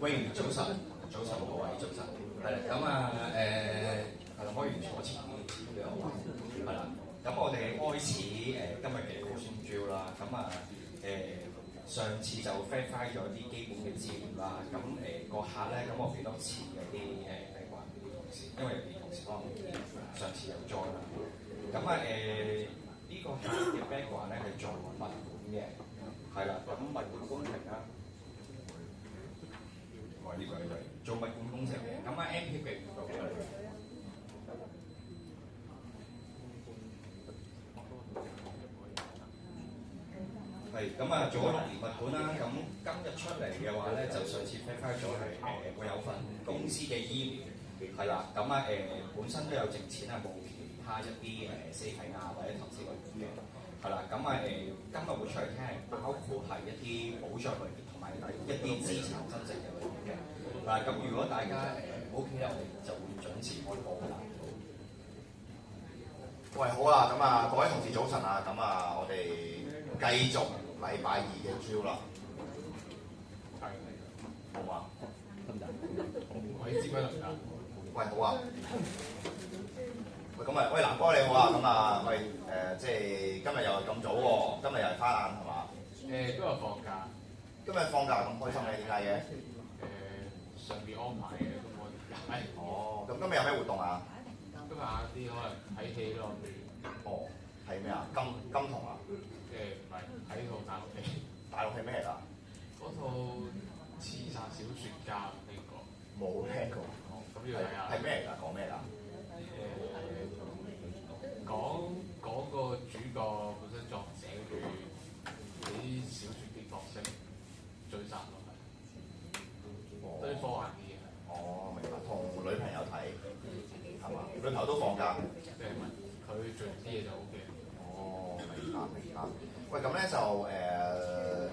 喂，早晨，各位早晨，係啦，咁啊係啦，可以坐前啲呢個位，係啦，咁我哋開始今日嘅 coaching drill 啦，咁啊上次就 verify 咗啲基本嘅資料啦，咁個客咧，咁我俾多次嘅啲background俾啲同事，因為有啲同事可能上次有 join 啦，咁啊呢個客嘅 background 咧係做物管嘅，係啦，咁物管工程啦。呢個做物管工程嘅，咁啊 M P 嘅係咁啊，做咗6年物管啦，咁今日出嚟嘅話咧，就上次 verify 咗係會有份公司嘅醫療係啦，咁啊本身都有剩錢啊，冇其他一啲死體啊或者投資類嘅係啦，咁啊今日會出嚟聽係包括係一啲保障類別同埋一啲資產增值嘅類別嘅。嗱，咁如果大家OK 咧，我哋就會準時開播㗎啦。喂，好啊，咁啊，各位同事早晨啊，咁啊，我哋繼續禮拜二嘅 drill 啦，好嘛？我知咩嚟㗎？喂，好啊。喂，咁啊，喂，南哥你好啊，咁啊，喂，即係今日又係咁早喎，今日又係花晏係嘛？今日放假。今日放假咁開心嘅，點解嘅？上邊安排嘅，咁我哦，咁今日有咩活動啊？今日晏啲可能睇戲咯。哦，係咩啊？金童啊？唔係睇套大陸戲。大陸係咩嚟㗎？嗰套《刺殺小説家》聽過？冇聽過。咁要睇下。係咩嚟㗎？講咩㗎？講個主角本身作者佢啲小説啲角色追殺落嚟，都啲科幻啲嘢。哦，明白。同女朋友睇係嘛？女朋友都放假。即係佢做啲嘢就 O K。哦，明白。喂，咁咧就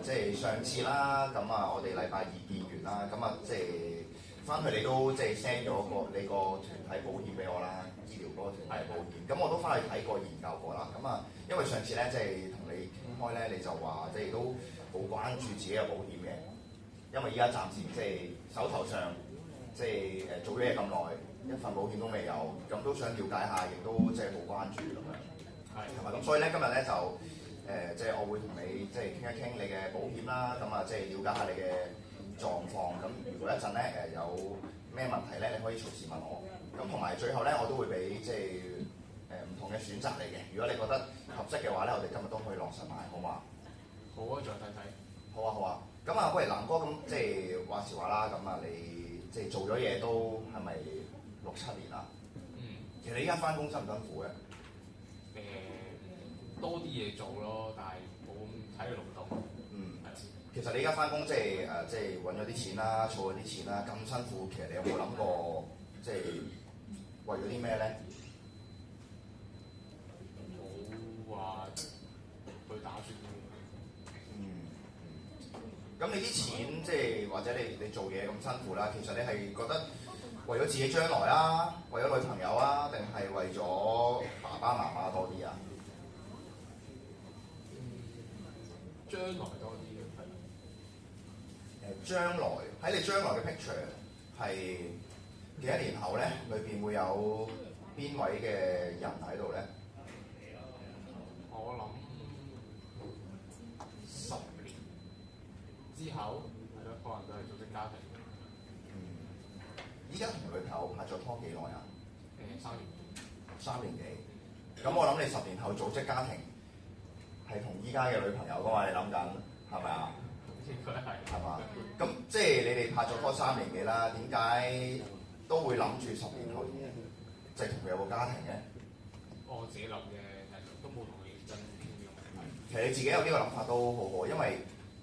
即係上次啦，咁啊，我哋禮拜二見完啦，咁啊，即係翻去你都即係 send 咗你個團體保險俾我啦，醫療嗰個團體保險。咁我都翻去睇過研究過啦。咁啊，因為上次咧即係同你傾開咧，你就話即係都好關注自己嘅保險嘅，因為依家暫時即係手頭上即係做咗嘢咁耐，一份保險都未有，咁都想了解下，亦都即係好關注咁樣。係咪？咁所以咧今日咧就即係我會同你即係傾一傾你嘅保險啦，咁啊即係了解下你嘅狀況。咁如果一陣咧有咩問題咧，你可以隨時問我。咁同埋最後咧，我都會俾即係唔同嘅選擇你嘅。如果你覺得合適嘅話咧，我哋今日都可以落實埋，好嘛？好啊，再睇睇。好啊。咁啊，喂，南哥，咁即係話時話啦，咁啊你即係做咗嘢都係咪6-7年啦？其實你依家翻工辛唔辛苦嘅？多啲嘢做咯，但係冇咁體力勞動。其實你而家翻工即係即係揾咗啲錢啦，儲咗啲錢啦，咁辛苦，其實你有冇諗過即係為咗啲咩咧？冇話去打算。咁你啲錢即係或者你做嘢咁辛苦啦，其實你係覺得為咗自己將來啊，為咗女朋友啊，定係為咗爸爸媽媽多啲啊？將來多啲嘅係。將來喺你將來嘅 picture 係幾多年後咧？裏邊會有邊位嘅人喺度咧？我諗10年之後係咯，可能都係組織家庭。依家同女朋友拍咗拖幾耐啊？3年。3年幾？咁我諗你10年後組織家庭係同依家嘅女朋友噶嘛？你諗緊係咪啊？應該係。係嘛？咁即係你哋拍咗拖3年幾啦？點解都會諗住10年後即係同佢有個家庭嘅？我自己諗嘅，都冇同佢認真傾呢個問題。其實你自己有呢個諗法都好好，因為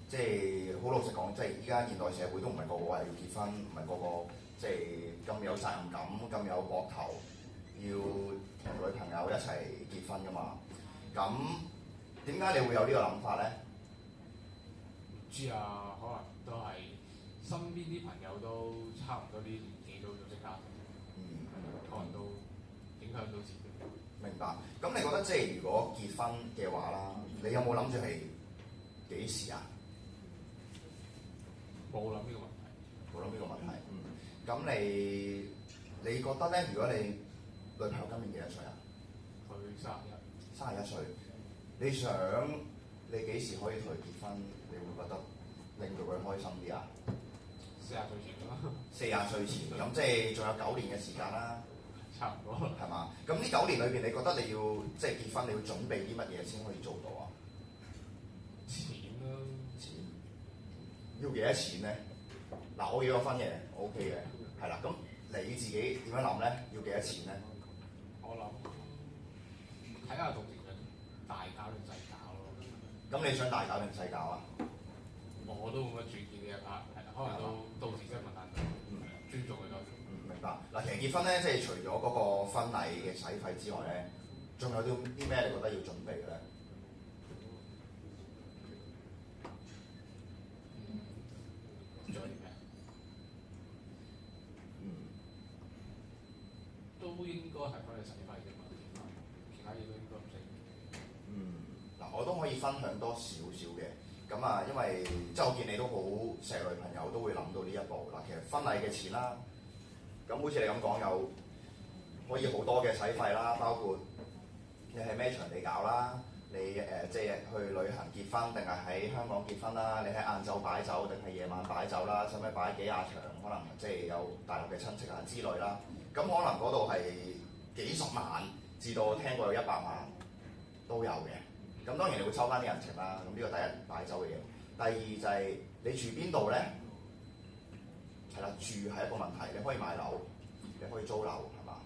即係好老實講，即係依家現代社會都唔係個個話要結婚，唔係個個即係咁有責任感、咁有膊頭，要同女朋友一齊結婚噶嘛。咁點解你會有呢個諗法咧？唔知啊，可能都係身邊啲朋友都差唔多啲年紀都組織家庭，可能都影響到自己。明白。咁你覺得即係如果結婚嘅話啦，你有冇諗住係幾時啊？冇諗呢個問題。冇諗呢個問題。咁你覺得咧？如果你女朋友今年幾多歲啊？佢31歲。你想你幾時可以同佢結婚？你會覺得令到佢開心啲啊40歲前啦。40歲前，咁即係仲有9年嘅時間啦。差唔多。係嘛？咁呢9年裏邊，你覺得你要即係結婚，你要準備啲乜嘢先可以做到啊？錢啦。錢要幾多錢咧？嗱，我幾多分嘅 OK 嘅，係啦。咁你自己點樣諗咧？要幾多錢咧？我諗睇下到時想大搞定細搞咯。咁你想大搞定細搞啊？我都冇乜主見呢一 part，係啦，可能到時先問下佢，尊重佢多啲。明白。嗱，其實結婚咧，即係除咗嗰個婚禮嘅使費之外咧，仲有啲咩你覺得要準備嘅咧？仲有啲咩？都應該係翻去使費啫嘛，其他嘢都應該唔使。嗱，我都可以分享多少少嘅。咁啊，因為即係我見你都好錫女朋友，都會諗到呢一步。嗱，其實婚禮嘅錢啦，咁好似你咁講，有可以好多嘅使費啦，包括你係咩場地搞啦，你即係去旅行結婚定係喺香港結婚啦，你喺晏晝擺酒定係夜晚擺酒啦，使唔使擺幾廿場？可能即係有大陸嘅親戚啊之類啦。咁可能嗰度係幾十萬至到聽過有100萬都有嘅。咁當然你會收翻啲人情啦。咁呢個第一擺酒嘅嘢。第二就係你住邊度咧？係啦，住係一個問題。你可以買樓，你可以租樓，係嘛？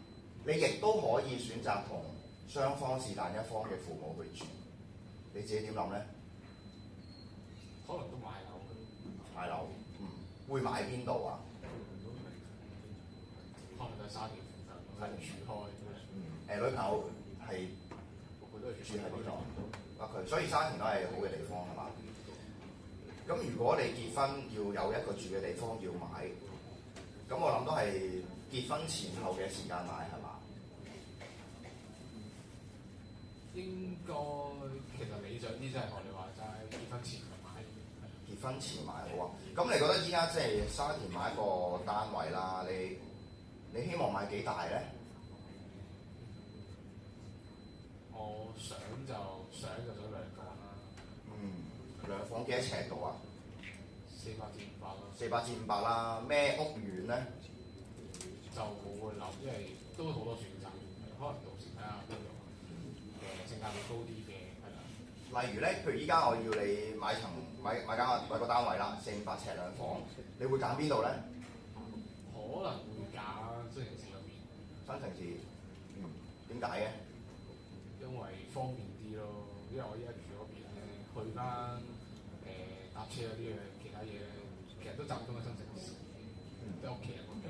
你亦都可以選擇同雙方是但一方嘅父母去住。你自己點諗咧？可能都買樓。買樓，會買邊度啊？可能喺沙田附近，係住開。女朋友係佢都係住喺邊度？佢所以沙田都係好嘅地方係嘛？咁如果你結婚要有一個住嘅地方要買，咁我諗都係結婚前後嘅時間買係嘛？應該其實理想啲即係學你話齋，結婚前就買。結婚前買好啊！咁你覺得依家即係沙田買一個單位啦，你希望買幾大咧？我想就想2房啦。2房幾多尺度啊？400至500咯。400至500啦。咩屋苑咧？就冇去諗，因為都好多選擇，可能到時睇下邊度性價比高啲嘅，係啦。例如咧，譬如依家我要你買個單位啦，400-500尺2房，你會揀邊度咧？可能會揀新城市嗰邊。新城市，點解嘅？因為方便啲咯，因為我依家住嗰邊咧，去翻搭車嗰啲嘅其他嘢咧，其實都集中喺新城市，即係屋企人嗰邊。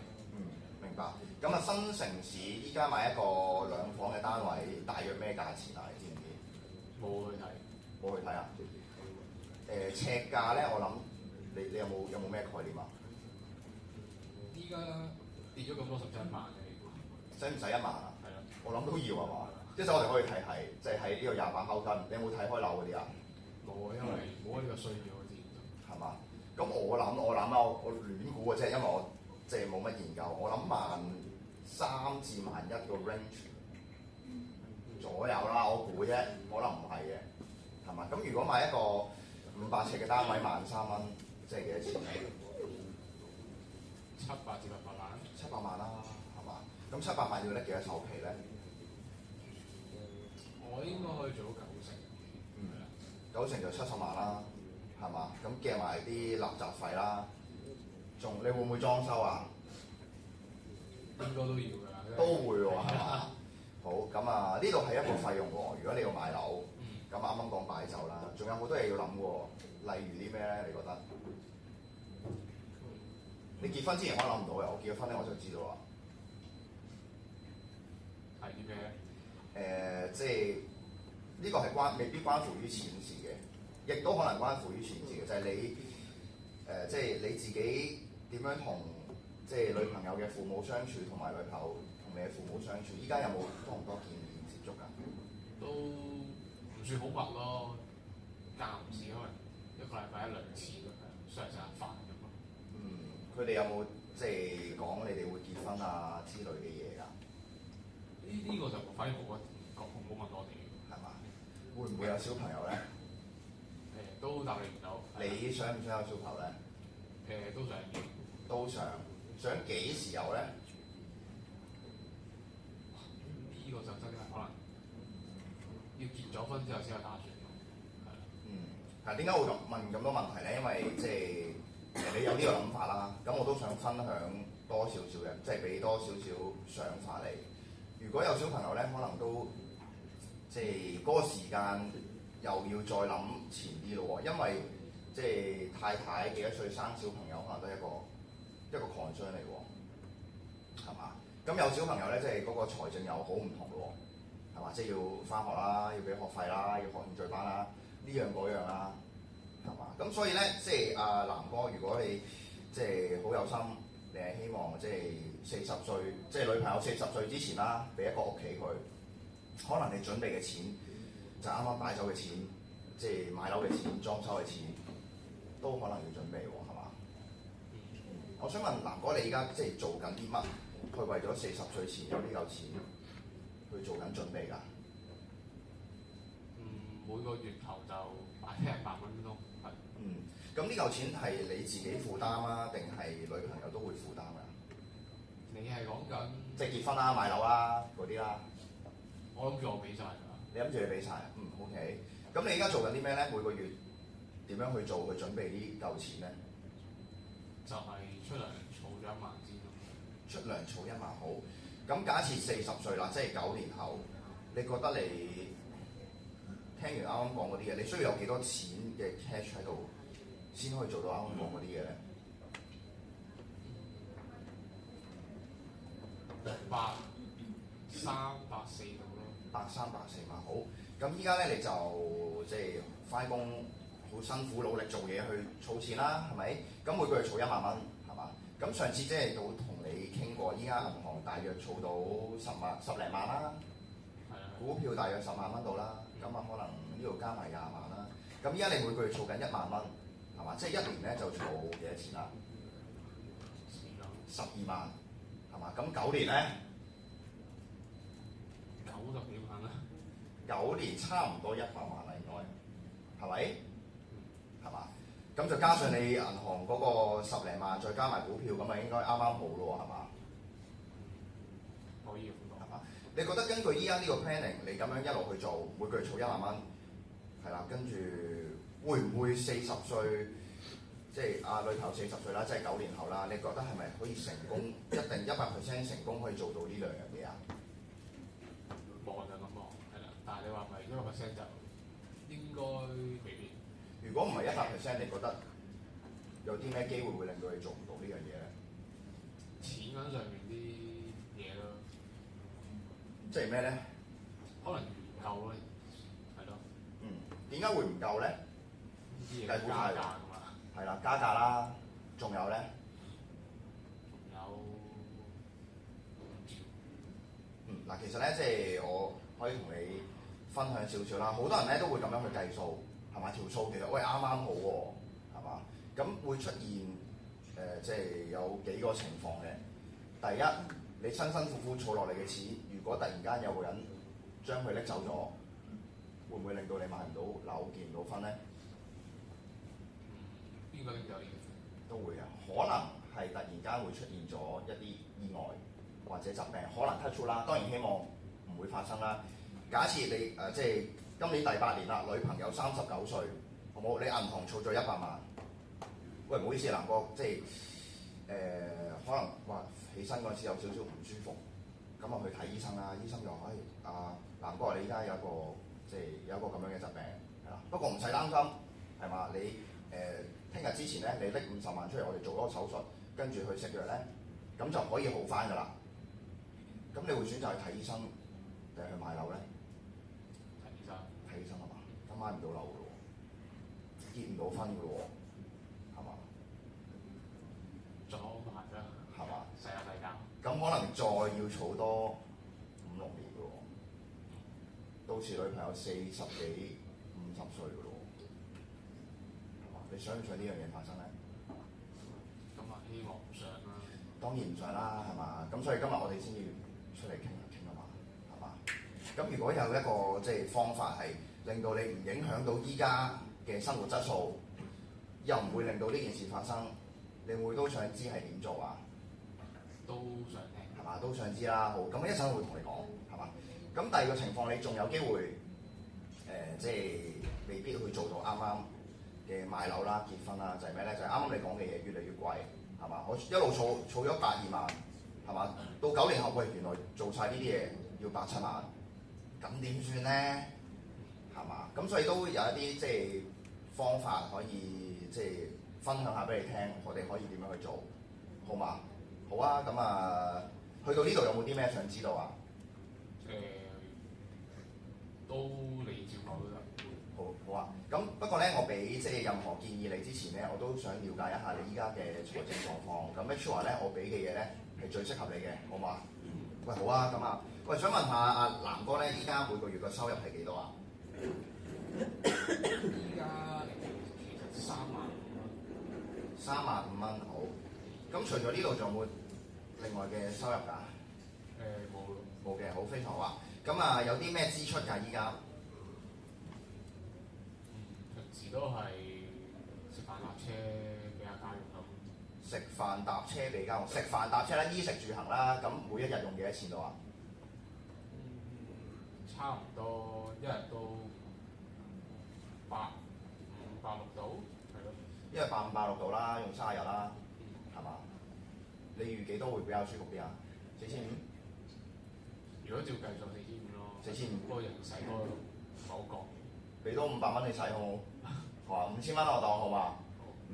明白。咁啊，新城市依家買一個2房嘅單位，大約咩價錢啊？你知唔知？冇去睇。冇去睇啊？尺價咧，我諗你有冇咩概念啊？依家跌咗咁多，11萬嘅。使唔使1萬啊？係啦。我諗都要係嘛？即係我哋可以睇係，即係喺呢個28口根。你有冇睇開樓嗰啲啊？冇啊，因為冇呢個需要嗰啲。係嘛？咁我諗啊，我亂估嘅啫，因為我即係冇乜研究。我諗13,000至11,000個 range 左右啦，我估啫，可能唔係嘅，係嘛？咁如果買一個500尺嘅單位，13,000蚊，即係幾多錢咧？700至800萬。700萬啦，係嘛？咁700萬要拎幾多首期咧？我應該可以做到90%。90%就70萬啦，係嘛？咁計埋啲垃圾費啦，你會唔會裝修啊？應該都要㗎啦。都會喎，係嘛？好，咁啊，呢度係一個費用喎。如果你要買樓，咁啱啱講擺酒啦，仲有好多嘢要諗喎。例如啲咩咧？你覺得？你結婚之前可能諗唔到嘅，我結咗婚咧我就知道啦。係啲咩？即係呢個係未必關乎於錢事嘅，亦都可能關乎於錢事嘅，就係你即係你自己點樣同即係女朋友嘅父母相處，同埋女朋友同你嘅父母相處。依家有冇多唔多見面接觸㗎？都唔算好密咯，間唔時可能1個禮拜1-2次咁樣，上下飯咁咯。佢哋有冇即係講你哋會結婚啊之類嘅嘢㗎？呢個就反而冇問過我哋，係嘛？會唔會有小朋友咧？都答你唔到。你想唔想有小朋友咧？都想嘅。都想。想幾時有咧？呢個就真係可能要結咗婚之後先有打算。係點解會問咁多問題咧？因為即係你有呢個諗法啦，咁我都想分享多少少嘅，即係俾多少少想法你。如果有小朋友咧，可能都即係嗰個時間又要再諗前啲咯喎，因為即係太太幾多歲生小朋友，可能都係一個 concern 嚟喎，係嘛？咁有小朋友咧，即係嗰個財政又好唔同咯喎，係嘛？即係要翻學啦，要俾學費啦，要學興趣班啦。呢樣嗰樣啦，係嘛？咁所以咧，即係阿南哥，如果你即係好有心，你係希望即係40歲，即係女朋友40歲之前啦，俾一個屋企佢，可能你準備嘅錢就啱啱擺酒嘅錢，即係買樓嘅錢、裝修嘅錢，都可能要準備喎，係嘛？我想問南哥，你而家即係做緊啲乜？去為咗40歲前有呢嚿錢去做緊準備㗎？每個月頭就買100蚊咯，係。咁呢嚿錢係你自己負擔啊，定係女朋友都會負擔㗎？你係講緊即係結婚啦、買樓啦嗰啲啦。我諗住我俾晒㗎。你諗住你俾晒？OK。咁你而家做緊啲咩咧？每個月點樣去做去準備呢嚿錢咧？就係出糧儲咗1萬先咯。出糧儲1萬好。咁假設40歲啦，即係9年後，你覺得你？聽完啱啱講嗰啲嘢，你需要有幾多錢嘅 cash 喺度先可以做到啱啱講嗰啲嘢咧？130、140度咯。130、140萬好。咁依家咧你就即係翻工好辛苦努力做嘢去儲錢啦，係咪？咁每個月儲1萬蚊，係嘛？咁上次即係都同你傾過，依家銀行大約儲到10零萬啦，股票大約10萬蚊度啦。咁啊，可能呢度加埋20萬啦。咁依家你每個月儲緊1萬蚊，係嘛？即係1年咧就儲幾多錢啦？12萬，係嘛？咁9年咧90幾萬啦。9年差唔多100萬啦，應該係咪？係嘛？咁就加上你銀行嗰個10零萬，再加埋股票，咁啊應該啱啱好咯，係嘛？可以咁講。係嘛？你覺得根據依家呢個 planning，你咁樣一路去做，每個月儲1萬蚊，係啦，跟住會唔會40歲，即係阿女朋友40歲啦，即係9年後啦，你覺得係咪可以成功，一定100% 成功可以做到呢兩樣嘢啊？望就咁望，係啦，但係你話唔係100%就應該未必。如果唔係100%，你覺得有啲咩機會會令到你做唔到呢樣嘢咧？錢銀上面啲嘢咯。即係咩咧？可能唔夠咯，係咯。點解會唔夠咧？啲嘢加價㗎嘛。係啦，加價啦，仲有咧？嗱，其實咧，即係我可以同你分享少少啦。好多人咧都會咁樣去計數，係嘛？條數其實喂啱啱好喎，係嘛？咁會出現即係有幾個情況嘅。第一，你辛辛苦苦儲落嚟嘅錢，如果突然間有個人將佢拎走咗，會唔會令到你買唔到樓、結唔到婚咧？邊個拎走呢？都會啊，可能係突然間會出現咗一啲意外或者疾病，可能 touch wood 啦，當然希望唔會發生啦。假設你即係今年第8年啦，女朋友39歲，好冇？你銀行儲咗100萬，喂，唔好意思，南哥，即係可能話起身嗰陣時有少少唔舒服，咁啊去睇醫生啦，醫生就話：南哥，你依家有一個即係有一個咁樣嘅疾病，係啦，不過唔使擔心，係嘛？你聽日之前咧，你拎50萬出嚟，我哋做嗰個手術，跟住去食藥咧，咁就可以好翻㗎啦。咁你會選擇去睇醫生定係去買樓咧？睇醫生。睇醫生係嘛？咁買唔到樓㗎咯喎，結唔到婚㗎咯喎，係嘛？仲好難㗎。係嘛？世界世界。咁可能再要儲多5、6年㗎喎，到時女朋友40幾、50歲㗎咯喎，係嘛？你想唔想呢樣嘢發生咧？咁啊，希希望唔上啦。當然唔想啦，係嘛？咁所以今日我哋先要出嚟傾一傾啊嘛，係嘛？咁如果有一個即係方法係令到你唔影響到依家嘅生活質素，又唔會令到呢件事發生，你會都想知係點做啊？都想聽係嘛？都想知啦。好，咁一陣會同你講，係嘛？咁第二個情況，你仲有機會即係未必去做到啱啱嘅買樓啦、結婚啦，就係咩咧？就係啱啱你講嘅嘢越嚟越貴，係嘛？我一路儲咗120萬，係嘛？到9年後，喂，原來做晒呢啲嘢要8-7萬，咁點算咧？係嘛？咁所以都有一啲即係方法可以即係分享下俾你聽，我哋可以點樣去做，好嘛？好啊，咁啊，去到呢度有冇啲咩想知道啊？都你照講都得。好啊，咁不過咧，我俾即係任何建議你之前咧，我都想了解一下你依家嘅財政狀況。咁 make sure 咧，我俾嘅嘢咧係最適合你嘅，好嘛？喂，好啊，咁啊，喂，想問下阿南哥咧，依家每個月嘅收入係幾多啊？依家其實3萬5蚊。35000蚊，好。咁除咗呢度，仲有冇另外嘅收入㗎？冇咯。冇嘅，好，非常好啊。咁啊，有啲咩支出㗎？依家？平時都係食飯搭車俾下家用咁。食飯搭車俾家用，食飯搭車啦，衣食住行啦。咁每一日用幾多錢到啊？差唔多一日都150-160到，係咯。一日150-160到啦，用30日啦，係嘛？你預幾多會比較舒服啲啊？4500？如果照計就4500咯。 4500，不過人使多唔係好覺。俾多500蚊你使好冇？好啊，5000蚊我當好嘛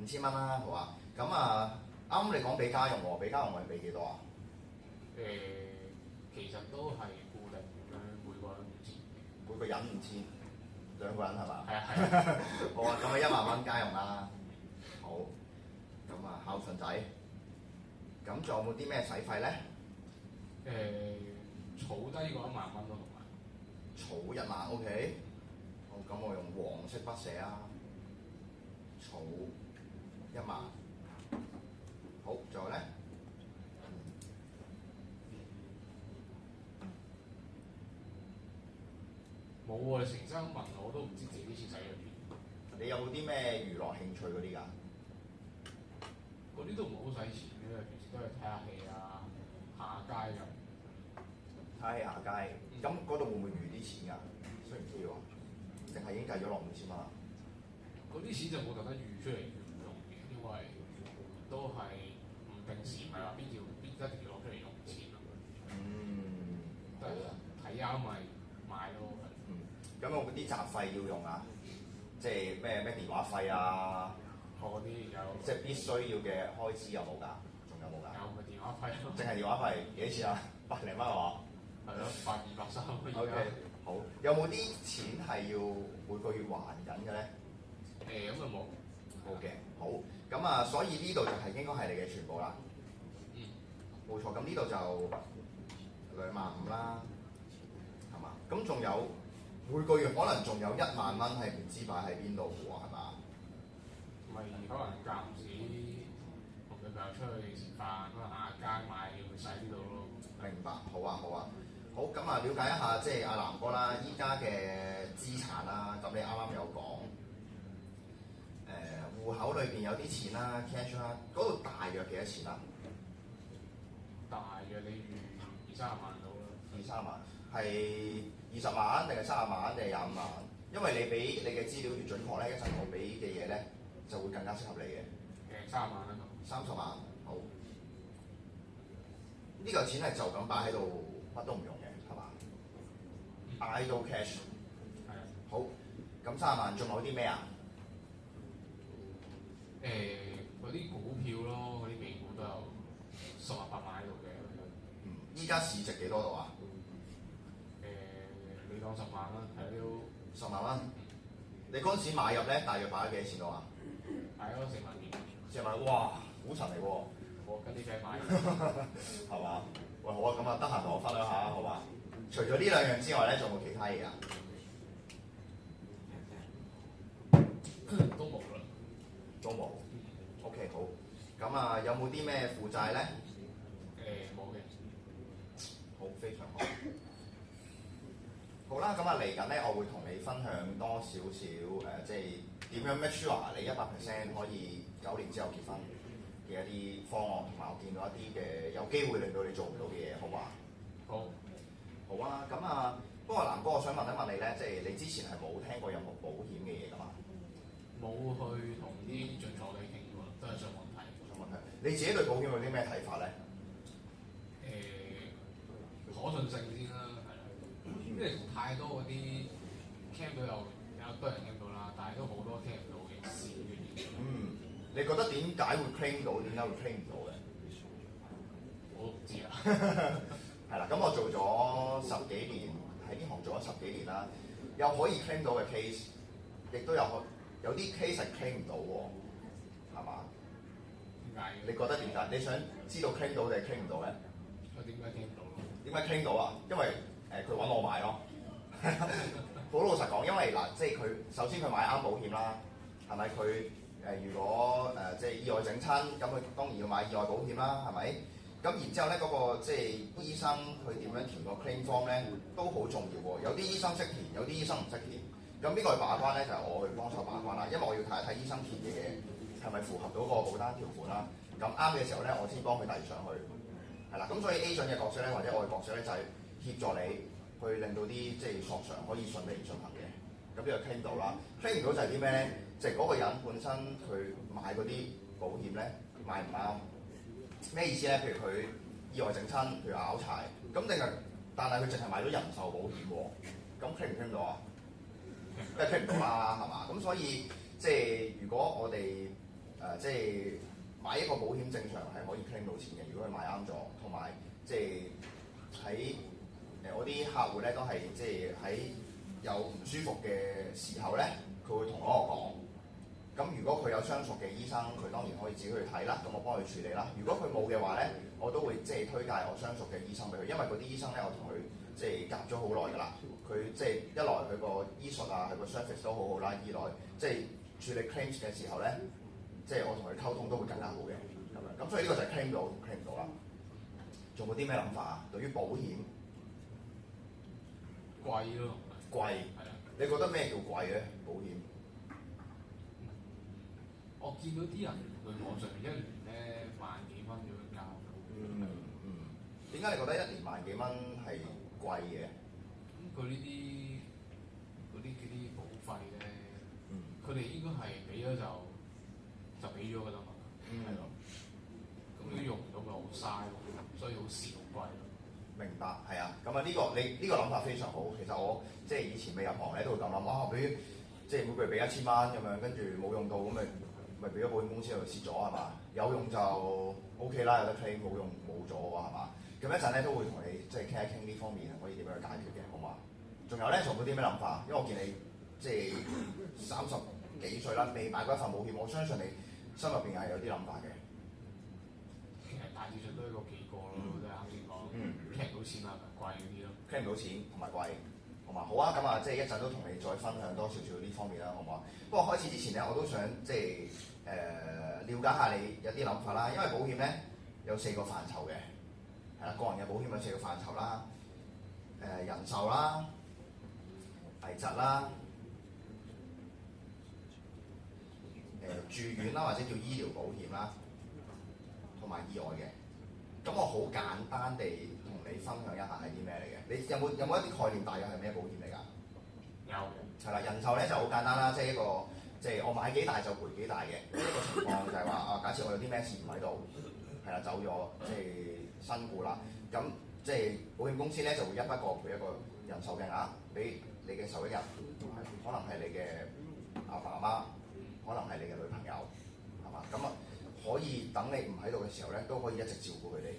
？5000蚊啦，好啊。咁啊，啱你講俾家用喎，俾家用係俾幾多啊？其實都係固定咁樣，每個人5000。每個人5000，兩個人係嘛？係啊係啊。好啊，咁啊10000蚊家用啦。好，咁啊孝順仔。咁仲有冇啲咩使費咧？儲低個1萬蚊咯，同埋。儲1萬 ，OK。好，咁我用黃色筆寫啊。儲1萬。好，仲有咧？冇喎，你成身問我都唔知自己啲錢使咗邊。你有冇啲咩娛樂興趣嗰啲㗎？嗰啲都唔係好使錢嘅，平時都係睇下戲啊、行下街咁。睇下街，咁嗰度會唔會餘啲錢㗎？需唔需要啊？定係已經計咗落5000蚊啦？嗰啲錢就冇特登預出嚟用嘅，因為都係唔定時，唔係話邊一定要攞出嚟用錢咁樣。都係睇啱咪買咯。咁有冇啲雜費要用啊？即係咩電話費啊？嗰啲有。即係必須要嘅開支有冇㗎？仲有冇㗎？有咪電話費咯。淨係電話費幾多錢啊？100零蚊係嘛？係咯，120-130而 OK，家。好。有冇啲錢係要每個月還緊嘅咧？咁就冇。冇嘅。好。咁啊，所以呢度就係應該係你嘅全部啦。冇錯。咁呢度就25000啦，係嘛？咁仲有每個月可能仲有1萬蚊係唔知擺喺邊度嘅喎，係嘛？咪可能間唔時同女朋友出去食飯，可能行下街買要使呢度咯。明白，好啊，好啊，好。咁啊，了解一下即係阿南哥啦，依家嘅資產啦。咁你啱啱有講戶口裏邊有啲錢啦 ，cash 啦，嗰度大約幾多錢啊？大約你預20-30萬到啦。20-30萬係20萬定係30萬定係25萬？因為你俾你嘅資料越準確咧，一陣我俾嘅嘢咧就會更加適合你嘅。30萬啦咁。30萬，好。呢嚿錢係就咁擺喺度，乜都唔用嘅，係嘛？idle cash。係啊。好，咁30萬仲有啲咩啊？嗰啲股票咯，嗰啲美股都有10-8萬喺度嘅。依家市值幾多度啊？你當10萬啦，係都10萬蚊。你嗰陣時買入咧，大約擺咗幾多錢度啊？係咯，4萬幾。4萬，哇，股神嚟喎！我跟啲 friend 買。係嘛？喂，好啊，咁啊，得閒同我分享下，好嘛？除咗呢兩樣之外咧，仲有冇其他嘢啊？都冇啦。都冇。OK，好。咁啊，有冇啲咩負債咧？冇嘅。好，非常好。好啦，咁啊嚟緊咧，我會同你分享多少少即係點樣 make sure 你100% 可以9年之後結婚嘅一啲方案，同埋我見到一啲嘅有機會令到你做唔到嘅嘢，好嘛？好。好啊，咁啊，不過南哥，我想問一問你咧，即係你之前係冇聽過任何保險嘅嘢㗎嘛？冇去同啲進坐你傾過，都係上網睇。上網睇。你自己對保險有啲咩睇法咧？可信性先啦，係啦。因為太多嗰啲 cam 到有多人 cam 到啦，但係都好多聽唔到嘅事嘅嘢。你覺得點解會 claim 到？點解會 claim 唔到嘅？我都唔知啦。係啦，咁我做咗10幾年，喺呢行做咗10幾年啦，有可以 claim 到嘅 case， 亦都有啲 case 係 claim 唔到喎，係嘛？點解？你覺得點解？你想知道 claim 到定係 claim 唔到咧？我點解 claim 唔到咯？點解 claim 到啊？因為佢揾我買咯。好老實講，因為嗱，即係佢首先佢買啱保險啦，係咪？佢如果即係意外整親，咁佢當然要買意外保險啦，係咪？咁然之後咧，嗰個即係醫生佢點樣填個 claim form 咧，都好重要喎。有啲醫生識填，有啲醫生唔識填。咁呢個去把關咧，就係我去幫手把關啦。因為我要睇一睇醫生填嘅嘢係咪符合到個保單條款啦。咁啱嘅時候咧，我先幫佢遞上去。係啦，咁所以 agent 嘅角色咧，或者我嘅角色咧，就係協助你去令到啲即係索償可以順利進行嘅。咁呢個 claim 到啦，claim 唔到就係啲咩咧？就係嗰個人本身佢買嗰啲保險咧買唔啱。咩意思咧？譬如佢意外整親，譬如拗柴，咁但係佢淨係買咗人壽保險喎，咁 claim 唔 claim 到啊？梗係 claim 唔到啦，係嘛？咁所以即係如果我哋即係買一個保險，正常係可以 claim 到錢嘅。如果佢買啱咗，同埋即係喺我啲客戶咧都係即係喺有唔舒服嘅時候咧，佢會同我講。咁如果佢有相熟嘅醫生，佢當然可以自己去睇啦。咁我幫佢處理啦。如果佢冇嘅話咧，我都會即係推介我相熟嘅醫生俾佢，因為嗰啲醫生咧，我同佢即係夾咗好耐㗎啦。佢即係一來佢個醫術啊，佢個 service 都好好啦；二來即係處理 claims 嘅時候咧，即係我同佢溝通都會更加好嘅咁樣。咁所以呢個就係 claim 到 claim 唔到啦。仲有冇啲咩諗法啊？對於保險貴咯，貴係啊。你覺得咩叫貴咧？保險？我見到啲人佢網上面一年咧萬幾蚊咁樣交。點解你覺得一年萬幾蚊係貴嘅？咁佢呢啲嗰啲保費咧，佢哋應該係俾咗就俾咗㗎啦嘛，係咯。咁如果用唔到咪好嘥咯，所以好蝕好貴咯。明白，係啊。咁啊你呢個諗法非常好。其實我即係以前未入行咧都會咁諗，哇！俾即係每個月俾1000蚊咁樣，跟住冇用到咁咪俾咗保險公司度蝕咗係嘛？有用就 OK 啦，有得 claim，冇用冇咗喎係嘛？咁一陣咧都會同你即係傾一傾呢方面可以點樣去解決嘅，好嘛？仲有咧，仲有冇啲咩諗法？因為我見你即係30幾歲啦，未買過一份保險，我相信你心入邊係有啲諗法嘅。其實大致上都係嗰幾個咯，都係啱先講，傾唔到錢啦，貴嗰啲咯。傾唔到錢同埋貴，好嘛？好啊，咁啊，即係一陣都同你再分享多少少呢方面啦，好唔好啊？不過開始之前咧，我都想即係了解下你有啲諗法啦，因為保險咧有4個範疇嘅，係啦，個人嘅保險有4個範疇啦，人壽啦、危疾啦、住院啦或者叫醫療保險啦，同埋意外嘅。咁我好簡單地同你分享一下係啲咩嚟嘅？你有冇一啲概念？大約係咩保險嚟㗎？有嘅。係啦，人壽咧就好簡單啦，即係一個即係我買幾大就賠幾大嘅一個情況，就係話啊，假設我有啲咩事唔喺度，係啦，走咗即係身故啦，咁即係保險公司咧就會一筆過賠一個人壽嘅額俾你嘅受益人，可能係你嘅阿爸阿媽，可能係你嘅女朋友，係嘛？咁啊可以等你唔喺度嘅時候咧，都可以一直照顧佢哋，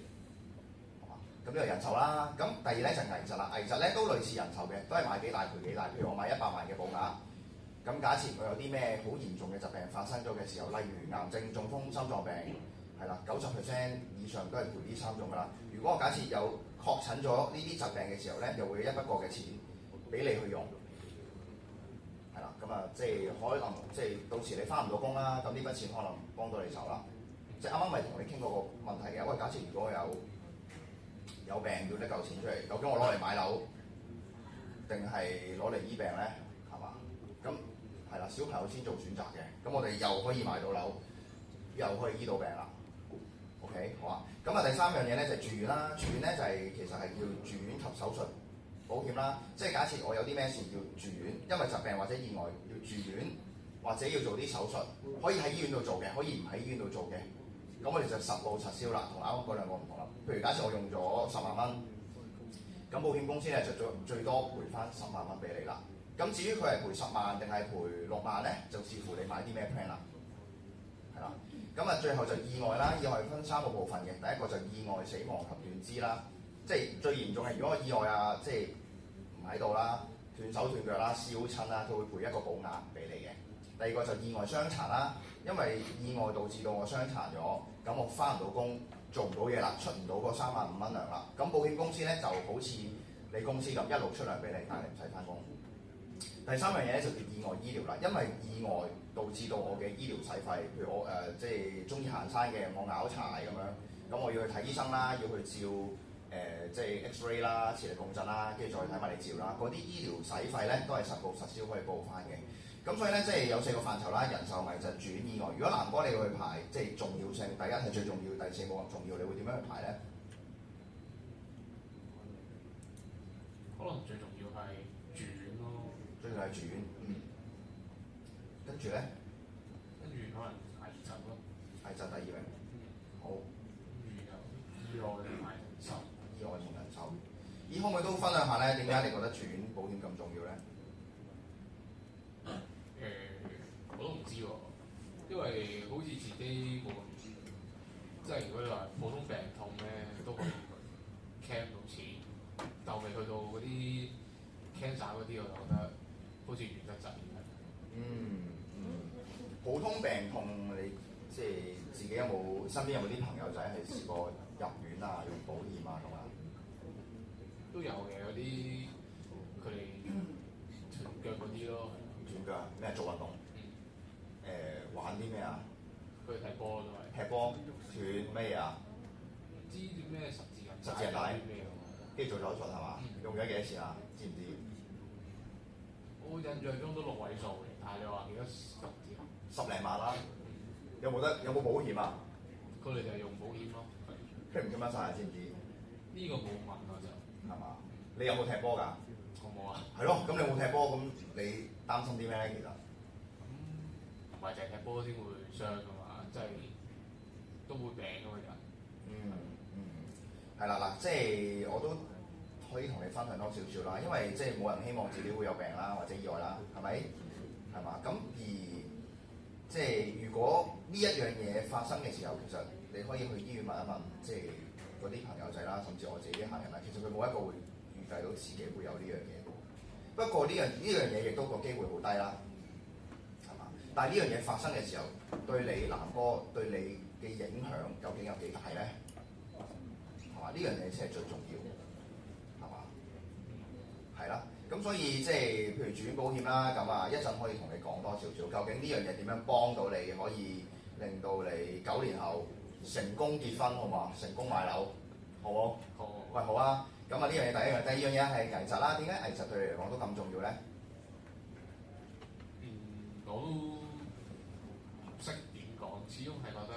係嘛？咁呢個人壽啦，咁第二咧就係危疾啦，危疾咧都類似人壽嘅，都係買幾大賠幾大。譬如我買100萬嘅保額，咁假設我有啲咩好嚴重嘅疾病發生咗嘅時候，例如癌症、中風、心臟病，係啦，90% 以上都係賠呢3種㗎啦。如果我假設有確診咗呢啲疾病嘅時候咧，又會有一筆過嘅錢俾你去用，係啦，咁啊即係可能即係到時你返唔到工啦，咁呢筆錢可能幫到你手啦。即係啱啱咪同你傾過個問題嘅。喂，假設如果有病要搦嚿錢出嚟，究竟我攞嚟買樓定係攞嚟醫病咧？係嘛？咁係啦，小朋友先做選擇嘅。咁我哋又可以買到樓，又可以醫到病啦。OK， 好啊。咁啊，第三樣嘢咧就係住院啦。住院咧就係其實係叫住院及手術保險啦。即係假設我有啲咩事要住院，因為疾病或者意外要住院，或者要做啲手術，可以喺醫院度做嘅，可以唔喺醫院度做嘅。咁我哋就實報實銷啦，同啱啱嗰兩個唔同啦。譬如假設我用咗10萬蚊，咁保險公司咧就最多賠翻10萬蚊俾你啦。咁至於佢係賠10萬定係賠6萬咧，就視乎你買啲咩 plan 啦。係啦。咁啊，最後就意外啦。意外分3個部分嘅，第一個就意外死亡及斷肢啦，即係最嚴重係如果意外啊，即係唔喺度啦，斷手斷腳啦、燒親啦，佢會賠一個保額俾你嘅。第二個就意外傷殘啦，因為意外導致到我傷殘咗，咁我翻唔到工，做唔到嘢啦，出唔到嗰3萬5蚊糧啦。咁保險公司咧就好似你公司咁一路出糧俾你，但係你唔使翻工。第三樣嘢咧就叫意外醫療啦，因為意外導致到我嘅醫療使費，譬如我即係中意行山嘅，我拗柴咁樣，咁我要去睇醫生啦，要去照即係 X-ray 啦、磁力共振啦，跟住再睇埋你照啦，嗰啲醫療使費咧都係實報實銷可以報翻嘅。咁所以咧，即係有4個範疇啦，人壽、危疾、住院、意外。如果南哥你要去排，即係重要性，第一係最重要，第4冇咁重要，你會點樣去排咧？可能最重要係住院咯。最重要係住院，跟住咧，跟住可能危疾咯。危疾第2名。好。跟住就意外同埋人壽。意外同人壽。可唔可以都分享下咧？點解你覺得住院保險咁重要咧？我都唔知喎，因為好似自己冇咁，即係如果你話普通病痛咧，都可以去 claim 到錢，但未去到嗰啲 cancer 嗰啲，我就覺得好似遠得滯。普通病痛你即係自己有冇身邊有冇啲朋友仔係試過入院啊，用保險啊咁啊？都有嘅，有啲佢哋斷腳嗰啲咯。斷腳咩做運動？玩啲咩啊？佢哋踢波都係。踢波斷咩啊？唔知啲咩十字韌帶咩跟住做手術係嘛？用咗幾多錢啊？知唔知？我印象中都6位數嘅，但係你話幾多10零萬啦。有冇保險啊？佢哋就係用保險咯。傾唔傾得晒？知唔知？呢個冇問我就。係嘛？你有冇踢波㗎？我冇啊。係咯，咁你有冇踢波？咁你擔心啲咩咧？其實唔係淨係踢波先會傷㗎嘛，即係都會病㗎嘛人。係啦嗱，即係我都可以同你分享多少少啦，因為即係冇人希望自己會有病啦或者意外啦，係咪？係嘛？咁而即係如果呢一樣嘢發生嘅時候，其實你可以去醫院問一問，即係嗰啲朋友仔啦，甚至我自己啲客人啦，其實佢冇一個會預計到自己會有呢樣嘢。不過呢樣嘢亦都個機會好低啦，係嘛？但係呢樣嘢發生嘅時候，對你南哥對你嘅影響究竟有幾大咧？係嘛？呢樣嘢先係最重要，係嘛？係啦，咁所以即係譬如住院保險啦，咁啊一陣可以同你講多少少，究竟呢樣嘢點樣幫到你，可以令到你9年後成功結婚，好嘛？成功買樓，好冇？好。喂，好啊！咁啊，呢樣嘢第一樣，第二樣嘢係危疾啦。點解危疾對你嚟講都咁重要咧？我都唔識點講，始終係覺得，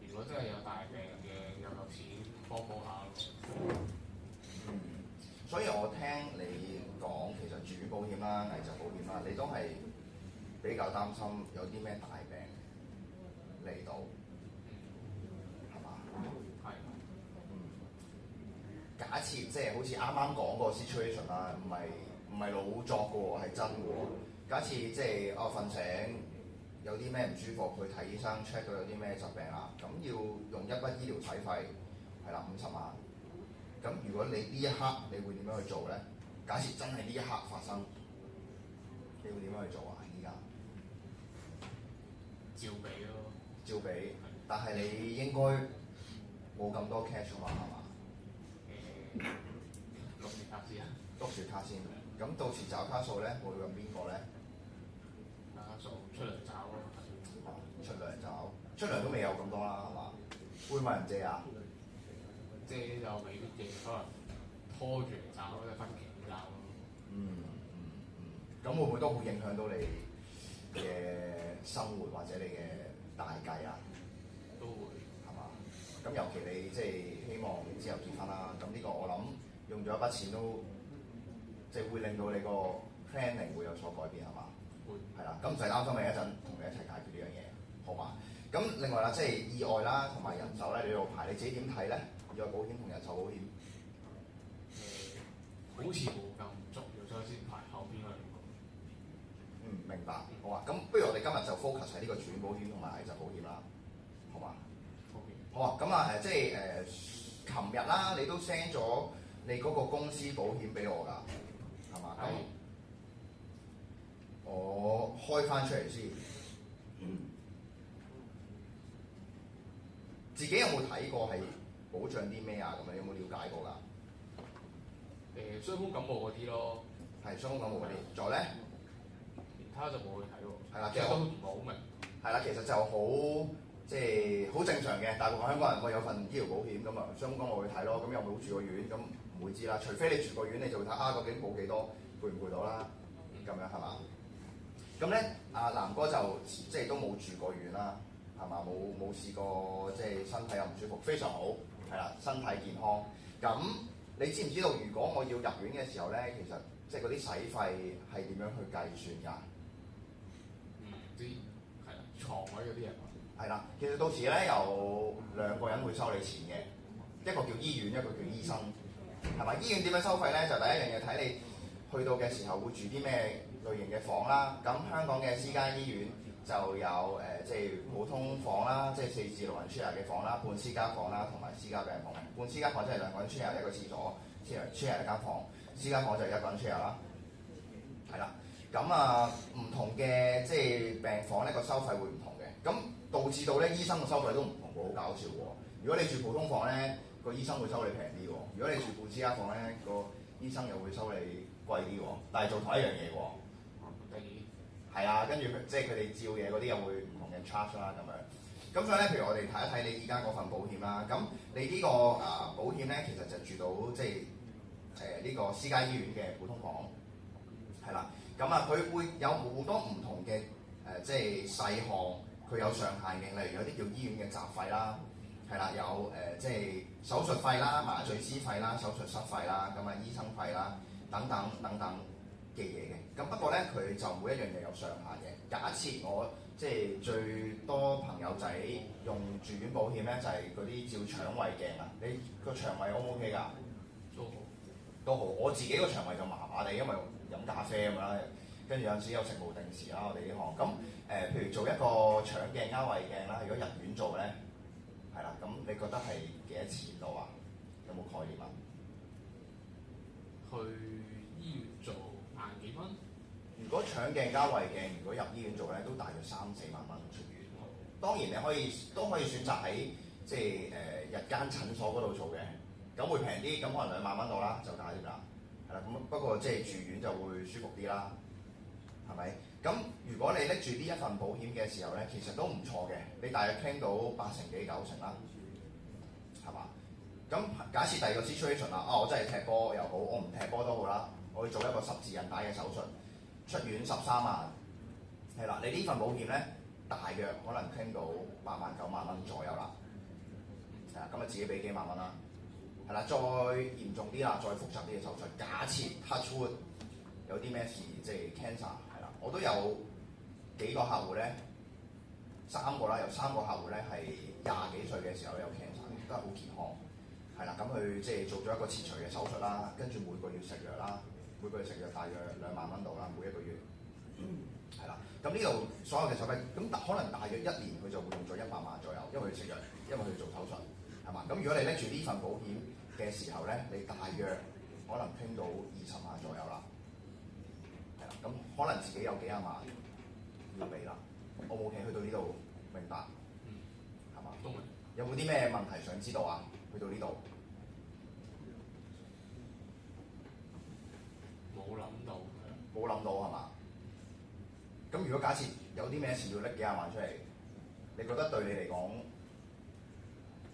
如果真係有大病嘅，有錢幫下咯。所以我聽你講，其實住院保險啦、危疾保險啦，你都係比較擔心有啲咩大病嚟到，係嘛？係。假設即係好似啱啱講個 situation 啦，唔係老作嘅喎，係真嘅喎。假設即係我瞓醒有啲咩唔舒服，去睇醫生 check 到有啲咩疾病啦，咁要用一筆醫療使費係啦50萬。咁如果你呢一刻你會點樣去做咧？假設真係呢一刻發生，你會點樣去做啊？依家照俾咯。照俾，但係你應該冇咁多 cash 嘛，係嘛？碌住卡先啊！碌住卡先。咁到時找卡數咧，會用邊個咧？卡數出糧找咯。出糧找。出糧都未有咁多啦，係嘛？會問人借啊？借就未必借，可能拖住嚟找咯，即係分期找咯。咁會唔會都會影響到你嘅生活或者你嘅大計啊？都會係嘛？咁尤其你即係希望之後結婚啦，咁呢個我諗用咗一筆錢都即係會令到你個 planning 會有所改變係嘛？會係啦，咁唔使擔心，你一陣同你一齊解決呢樣嘢，好嘛？咁另外啦，即係意外啦同埋人壽咧，你呢度排你自己點睇咧？意外保險同人壽保險？好似冇咁重要，所以先排後邊嗰兩個。明白。好啊，咁不如我哋今日就 focus 喺呢個住院保險同埋危疾保險啦，好嘛？好啊，咁啊即係琴日啦，你都 send 咗你嗰個公司保險俾我㗎，係嘛？咁我開翻出嚟先。自己有冇睇過係保障啲咩啊？咁樣有冇了解過㗎？傷風感冒嗰啲咯，係傷風感冒嗰啲，仲有咧？其他就冇去睇喎。係啦，其實都唔係好明。係啦，其實就好即係好正常嘅。大部分香港人我有份醫療保險咁啊，傷風感冒去睇咯。咁有冇住過院？咁唔會知啦。除非你住過院，你就會睇啊，究竟報幾多，賠唔賠到啦？咁樣係嘛？咁咧，阿南哥就即係都冇住過院啦，係嘛？冇試過即係身體又唔舒服，非常好，係啦，身體健康。咁你知唔知道，如果我要入院嘅時候咧，其實即係嗰啲使費係點樣去計算㗎？啲係啦，床位嗰啲人係啦，其實到時咧有兩個人會收你錢嘅，一個叫醫院，一個叫醫生，係咪？醫院點樣收費咧？就第一樣嘢睇你去到嘅時候會住啲咩類型嘅房啦。咁香港嘅私家醫院就有即係普通房啦，即係4至6人 share 嘅房啦，半私家房啦，同埋私家病房。半私家房即係兩個人 share 一個廁所，share 一間房。私家房就一個人 share 啦，係啦。咁唔同嘅即係病房咧個收費會唔同嘅，咁導致到咧醫生嘅收費都唔同喎，好搞笑喎！如果你住普通房咧，個醫生會收你平啲喎；如果你住半私家房咧，個醫生又會收你貴啲喎。但係做同一樣嘢喎。係啊，跟住即係佢哋照嘢嗰啲又會唔同嘅 charge 啦咁樣。咁所以咧，譬如我哋睇一睇你依家嗰份保險啦，咁你呢個保險咧，其實就住到即係呢個私家醫院嘅普通房，係啦。咁佢會有好多唔同嘅即係細項，佢有上限嘅，例如有啲叫醫院嘅雜費啦，係啦，有即係手術費啦、麻醉師費啦、手術室費啦、咁醫生費啦等等等等嘅嘢嘅。咁不過咧，佢就每一樣嘢有上限嘅。假設我即係最多朋友仔用住院保險咧，就係嗰啲照腸胃鏡啊。你個腸胃 O 唔 OK 㗎？都好。我自己個腸胃就麻麻地，因為飲咖啡咁啦，跟住有陣時有食冇定時啦，我哋呢行。咁譬如做一個腸鏡、勾胃鏡啦，如果入院做咧，係啦，咁你覺得係幾多錢到啊？有冇概念啊？去醫院做萬幾蚊。如果腸鏡、勾胃鏡，如果入醫院做咧，都大約3-4萬蚊出院。當然你都可以選擇喺即係日間診所嗰度做嘅，咁會平啲，咁可能2萬蚊到啦，就搞掂啦。係啦，咁不過即係住院就會舒服啲啦，係咪？咁如果你拎住呢一份保險嘅時候咧，其實都唔錯嘅，你大約傾到8成幾9成啦，係嘛？咁假設第二個 situation 啦，我真係踢波又好，我唔踢波都好啦，我要做一個十字韌帶嘅手術，出院13萬，係啦，你呢份保險咧，大約可能傾到8萬9萬蚊左右啦，係啦，咁自己俾幾萬蚊啦。係啦，再嚴重啲啦，再複雜啲嘅手術，假設 touch wood 有啲咩事，即係 cancer 係啦，我都有幾個客戶咧，3個啦，有3個客戶咧係20幾歲嘅時候有 cancer，都係好健康，係啦，咁佢即係做咗一個切除嘅手術啦，跟住每個月食藥啦，每個月食藥大約2萬蚊度啦，每一個月，係啦，咁呢度所有嘅手費，咁可能大約1年佢就會用咗100萬左右，因為佢食藥，因為佢做手術。係嘛？咁如果你拎住呢份保險嘅時候咧，你大約可能傾到20萬左右啦，係啦，咁可能自己有幾廿萬要俾啦。O 唔 OK？去到呢度明白？係嘛？都明。有冇啲咩問題想知道啊？去到呢度冇諗到，冇諗到係嘛？咁如果假設有啲咩事要拎幾廿萬出嚟，你覺得對你嚟講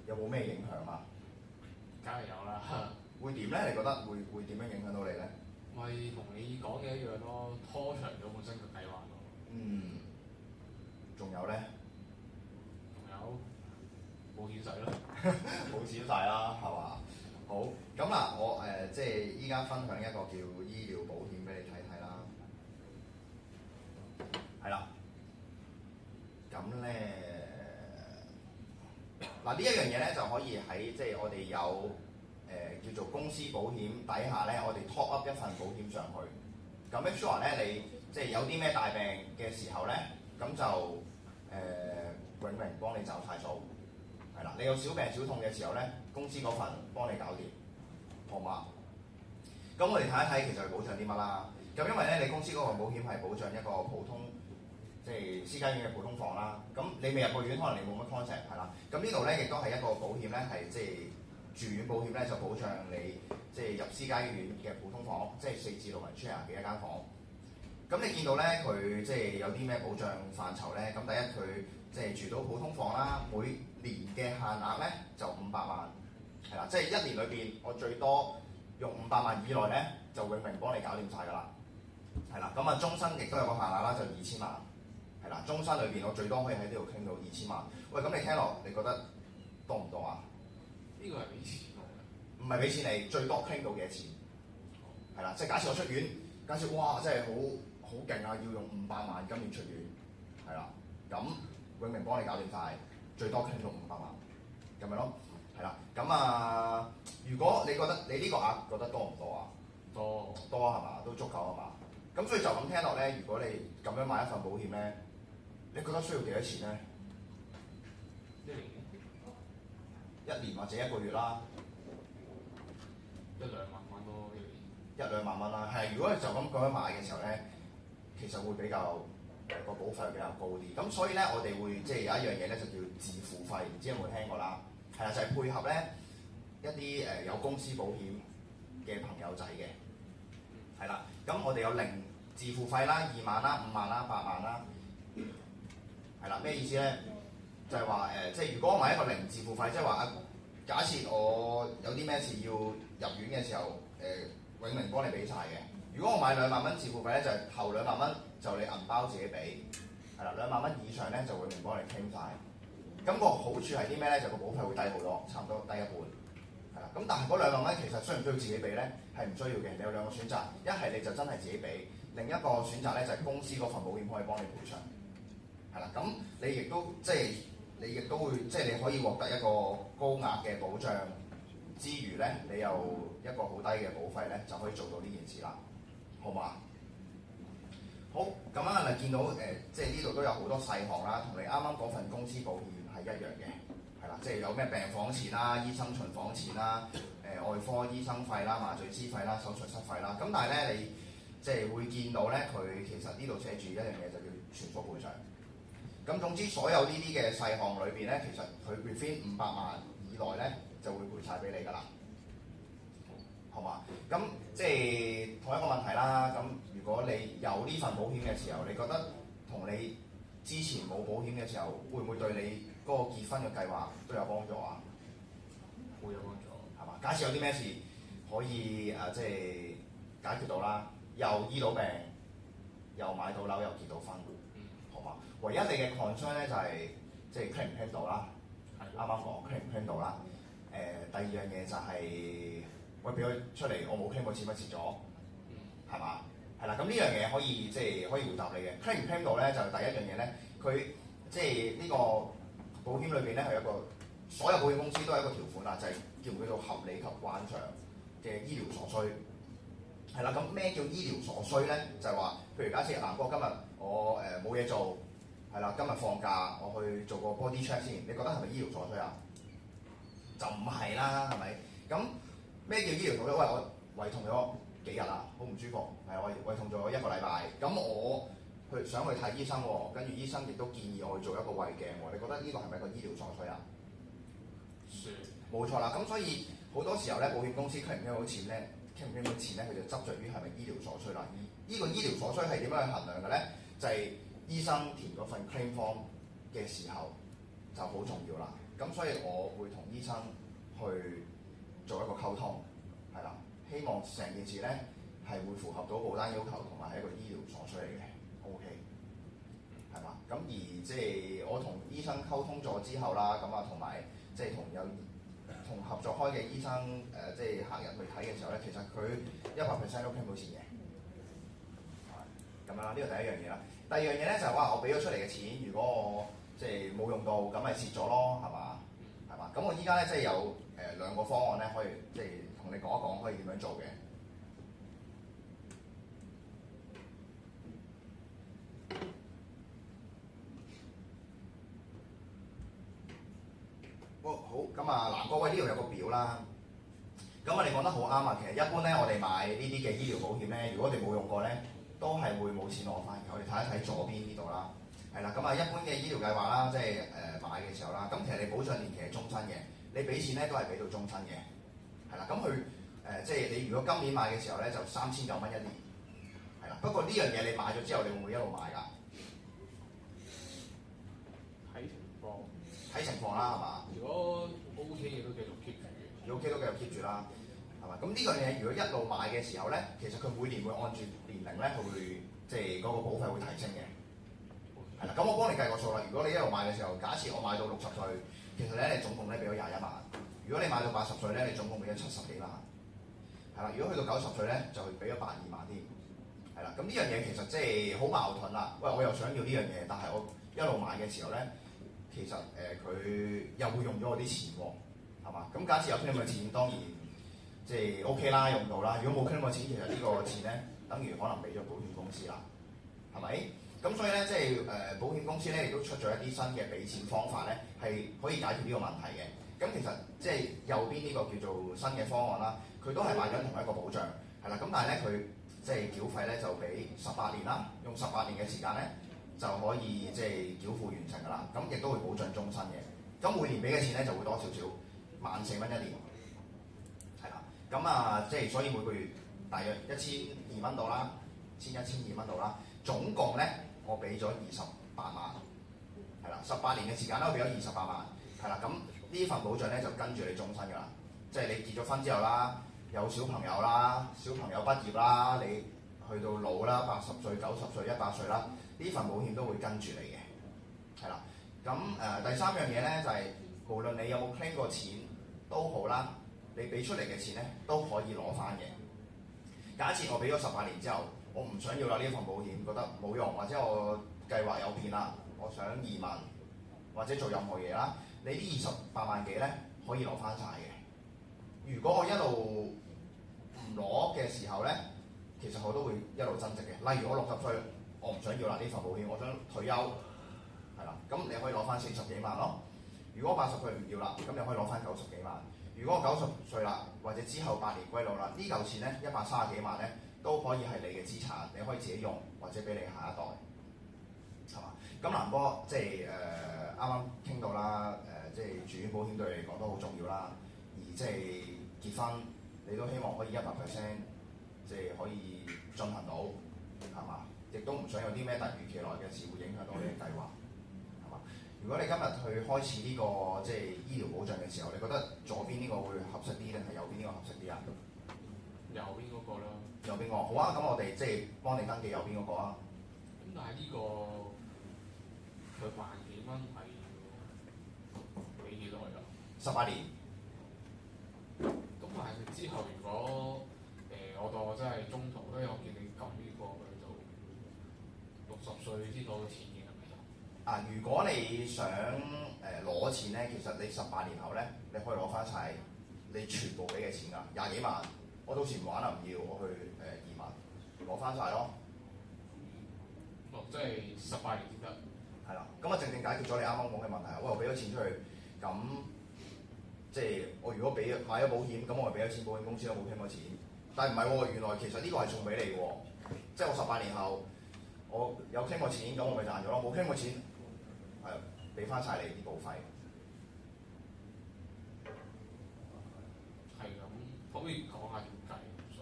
有冇咩影響啊？梗係有啦。會點咧？你覺得會點樣影響到你咧？咪同你講嘅一樣咯，拖長咗本身嘅計劃咯。仲有咧？仲有冇錢使咯？冇錢使啦，係嘛？好，咁嗱，我即係依家分享一個叫醫療保險俾你睇睇啦。係啦，咁咧嗱呢一樣嘢咧就可以喺即係我哋有叫做公司保險底下咧，我哋 top up 一份保險上去。咁 make sure 咧你即係有啲咩大病嘅時候咧，咁就永明幫你找晒數。係啦，你有小病小痛嘅時候咧，公司嗰份幫你搞掂，好嘛？咁我哋睇一睇其實係保障啲乜啦。咁因為咧，你公司嗰個保險係保障一個普通即係私家醫院嘅普通房啦。咁你未入過院，可能你冇乜 concept 係啦。咁呢度咧亦都係一個保險咧，係即係住院保險咧，就保障你即係入私家醫院嘅普通房，即係4至6人 share 嘅一間房。咁你見到咧，佢即係有啲咩保障範疇咧？咁第一佢即係住到普通房啦，每年嘅限額咧就500萬，係啦，即係1年裏邊我最多用500萬以內咧，就永明幫你搞掂晒㗎啦，係啦。咁啊，終身亦都有個限額啦，就2000萬，係啦。終身裏邊我最多可以喺呢度傾到2000萬。喂，咁你聽落，你覺得多唔多啊？呢個係俾錢我嘅，唔係俾錢你，最多傾到幾多錢？係啦，即係假設我出院，假設哇，真係好勁啊！要用500萬今年出院，係啦，咁永明幫你搞掂晒，最多傾到500萬，咁樣咯，係啦。咁啊，如果你覺得你呢個額覺得多唔多啊？多係嘛？都足夠係嘛？咁所以就咁聽落咧，如果你咁樣買一份保險咧，你覺得需要幾多錢咧？1年或者1個月啦，1-2萬蚊咯，1-2萬蚊啦。係，如果你就咁樣買嘅時候咧，其實會比較個保費比較高啲。咁所以咧，我哋會即係有一樣嘢咧，就叫自付費，唔知有冇聽過啦？係啦，就係配合咧一啲有公司保險嘅朋友仔嘅，係啦。咁我哋有零自付費啦、2萬啦、5萬啦、8萬啦，係啦。咩意思咧？就係話即係如果我買一個零自付費，即係話假設我有啲咩事要入院嘅時候，永明幫你俾晒嘅。如果我買2萬蚊自付費咧，就係頭2萬蚊就你銀包自己俾，係啦。2萬蚊以上咧就永明幫你傾晒。咁個好處係啲咩咧？就個保費會低好多，差唔多低一半，係啦。咁但係嗰2萬蚊其實需唔需要自己俾咧？係唔需要嘅。你有2個選擇，一係你就真係自己俾，另一個選擇咧就係公司嗰份保險可以幫你賠償，係啦。咁你亦都即係你亦都會即係你可以獲得一個高額嘅保障之餘咧，你有一個好低嘅保費咧，就可以做到呢件事啦，好嘛？好，咁啊嗱，見到即係呢度都有好多細項啦，同你啱啱嗰份公司保險係一樣嘅，係啦，即係有咩病房錢啦、醫生巡房錢啦、外科醫生費啦、麻醉師費啦、手術室費啦。咁但係咧，你即係會見到咧，佢其實呢度寫住一樣嘢就叫全數賠償。咁總之，所有呢啲嘅細項裏邊咧，其實佢 within 500萬以內咧，就會賠晒俾你㗎啦，好嘛？咁即係同一個問題啦。咁如果你有呢份保險嘅時候，你覺得同你之前冇保險嘅時候，會唔會對你嗰個結婚嘅計劃都有幫助啊？會有幫助，係嘛？假設有啲咩事可以即係解決到啦，又醫到病，又買到樓，又結到婚，好嘛？唯一你嘅 concern 咧就係即係 claim 唔 claim 到啦，啱啱講 claim 唔 claim 到啦。第二樣嘢就係喂俾佢出嚟，我冇 claim 過錢咪蝕咗，係嘛？係啦，咁呢樣嘢可以即係可以回答你嘅。claim 唔 claim 到咧，就第一樣嘢咧，佢即係呢個保險裏邊咧係一個所有保險公司都係一個條款啦，就係叫唔叫做合理及慣常嘅醫療所需。係啦，咁咩叫醫療所需咧？就係話，譬如假設南哥今日我冇嘢做，係啦，今日放假，我去做個 body check 先，你覺得係咪醫療所需啊？就唔係啦，係咪？咁咩叫醫療所需？喂，我胃痛咗幾日啦，好唔舒服，係我胃痛咗1個禮拜，咁我想去睇醫生喎，跟住醫生亦都建議我去做一個胃鏡喎，你覺得呢個係咪一個醫療所需啊？冇錯啦，咁所以好多時候咧，保險公司傾唔傾到錢咧，傾唔傾到錢咧，佢就執着於係咪醫療所需啦。而呢個醫療所需係點樣去衡量嘅咧？就係醫生填嗰份 claim form 嘅時候，就好重要啦。咁所以我會同醫生去做一個溝通，係啦，希望成件事咧係會符合到保單要求同埋係一個醫療所需嚟嘅 ，OK， 係嘛？咁而即係我同醫生溝通咗之後啦，咁啊同埋即係同合作開嘅醫生即係客人去睇嘅時候咧，其實佢100% 都傾到錢嘅，咁樣啦，呢個第一樣嘢啦。第二樣嘢咧就係話我俾咗出嚟嘅錢，如果我即係冇用到，咁咪蝕咗咯，係嘛？係嘛？咁我依家咧即係有兩個方案咧，可以即係同你講一講可以點樣做嘅。好，咁啊嗱，各位呢度有個表啦。咁啊，你講得好啱啊！其實一般咧，我哋買呢啲嘅醫療保險咧，如果我哋冇用過咧，都係會冇錢攞翻嘅。我哋睇一睇左邊呢度啦，係啦。咁啊，一般嘅醫療計劃啦，即係買嘅時候啦，咁其實你保障年期係終身嘅，你俾錢咧都係俾到終身嘅，係啦。咁佢即係你如果今年買嘅時候咧，就3900蚊一年，係啦。不過呢樣嘢你買咗之後，你會唔會一路買㗎？睇情況啦，係嘛？如果 OK 嘅都繼續 keep 住嘅，如果 OK 都繼續 keep 住啦，係嘛？咁呢樣嘢如果一路買嘅時候咧，其實佢每年會按住年齡咧，佢會即係嗰個保費會提升嘅，係啦。咁我幫你計個數啦。如果你一路買嘅時候，假設我買到60歲，其實咧你總共咧俾咗21萬。如果你買到80歲咧，你總共俾咗70幾萬，係啦。如果去到90歲咧，就俾咗82萬添，係啦。咁呢樣嘢其實即係好矛盾啦。喂，我又想要呢樣嘢，但係我一路買嘅時候咧。其實佢又會用咗我啲錢喎，係嘛？咁假設有 claim 嘅錢，當然即係 OK 啦，用到啦。如果冇 claim 嘅錢，其實呢個錢咧，等於可能俾咗保險公司啦，係咪？咁所以咧，即係保險公司咧亦都出咗一啲新嘅俾錢方法咧，係可以解決呢個問題嘅。咁其實即係右邊呢個叫做新嘅方案啦，佢都係買緊同一個保障，係啦。咁但係咧，佢即係繳費咧就俾18年啦，用18年嘅時間咧。就可以即係繳付完成㗎啦，咁亦都會保障終身嘅。咁每年俾嘅錢咧就會多少少，14,000蚊一年，係啦。咁啊，即係所以每個月大約1200蚊到啦，1200蚊到啦。總共咧我俾咗28萬，係啦，18年嘅時間咧我俾咗28萬，係啦。咁呢份保障咧就跟住你終身㗎啦，即係你結咗婚之後啦，有小朋友啦，小朋友畢業啦，你去到老啦，80歲、90歲、100歲啦。呢份保險都會跟住你嘅，係啦。咁第三樣嘢咧就係、無論你有冇 claim 過錢都好啦，你俾出嚟嘅錢咧都可以攞翻嘅。假設我俾咗18年之後，我唔想要啦呢份保險，覺得冇用，或者我計劃有變啦，我想移民或者做任何嘢啦，你啲28萬幾咧可以攞翻晒嘅。如果我一路唔攞嘅時候咧，其實我都會一路增值嘅。例如我60歲。我唔想要啦呢份保險，我想退休，係啦，咁你可以攞翻40幾萬咯。如果80歲唔要啦，咁你可以攞翻90幾萬。如果我90歲啦，或者之後8年歸老啦，呢嚿錢咧130幾萬咧都可以係你嘅資產，你可以自己用或者俾你下一代，係嘛？咁南哥即係啱啱傾到啦，即係住院保險對你嚟講都好重要啦。而即係結婚，你都希望可以100%即係可以進行到，係嘛？亦都唔想有啲咩突如其來嘅事會影響到你嘅計劃，係嘛？如果你今日去開始呢個即係醫療保障嘅時候，你覺得左邊呢個會合適啲定係右邊呢個合適啲啊？右邊嗰個啦。右邊個好啊，咁我哋即係幫你登記右邊嗰個啊。咁但係呢個佢萬幾蚊係俾幾耐㗎？18年。咁但係之後如果我當我真係中途，因為我見你撳呢個去到60歲先攞到錢嘅係咪就？啊，如果你想攞錢咧，其實你18年後咧，你可以攞翻晒你全部俾嘅錢㗎，20幾萬。我到時唔玩啦，唔要，我去移民攞翻晒咯。即係18年先得。係啦，咁啊正正解決咗你啱啱講嘅問題。我又俾咗錢出去，咁即係我如果買咗保險，咁我咪俾咗錢保險公司都冇傾過錢。但係唔係喎，原來其實呢個係送俾你喎，即係我18年後我有傾過錢，咁我咪賺咗咯。冇傾過錢，係俾翻晒你啲保費。係咁，可唔可以講下點計數？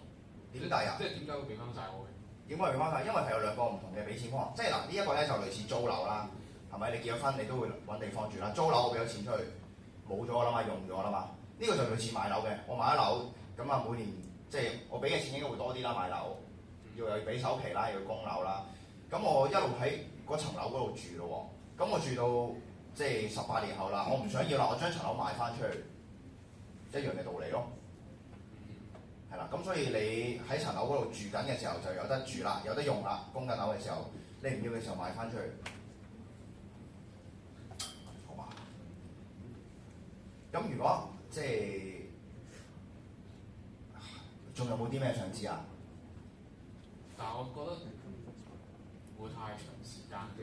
點計啊？即係點解會俾翻晒我嘅？點解俾翻晒？因為係有兩個唔同嘅俾錢方案。即係嗱，呢一個咧就類似租樓啦。係咪？你結咗婚，你都會揾地方住啦。租樓我俾咗錢出去，冇咗啦嘛，用咗啦嘛。呢個就類似買樓嘅。我買咗樓，咁啊每年即係我俾嘅錢應該會多啲啦。買樓要俾首期啦，要供樓啦。咁我一路喺嗰層樓嗰度住咯喎。咁我住到即係18年後啦，我唔想要啦，我將層樓賣翻出去，一樣嘅道理咯。係啦，咁所以你喺層樓嗰度住緊嘅時候就有得住啦，有得用啦。供緊樓嘅時候，你唔要嘅時候賣翻出去，好嘛？咁如果即係仲有冇啲咩想知啊？但係我覺得唔會太長時間嘅。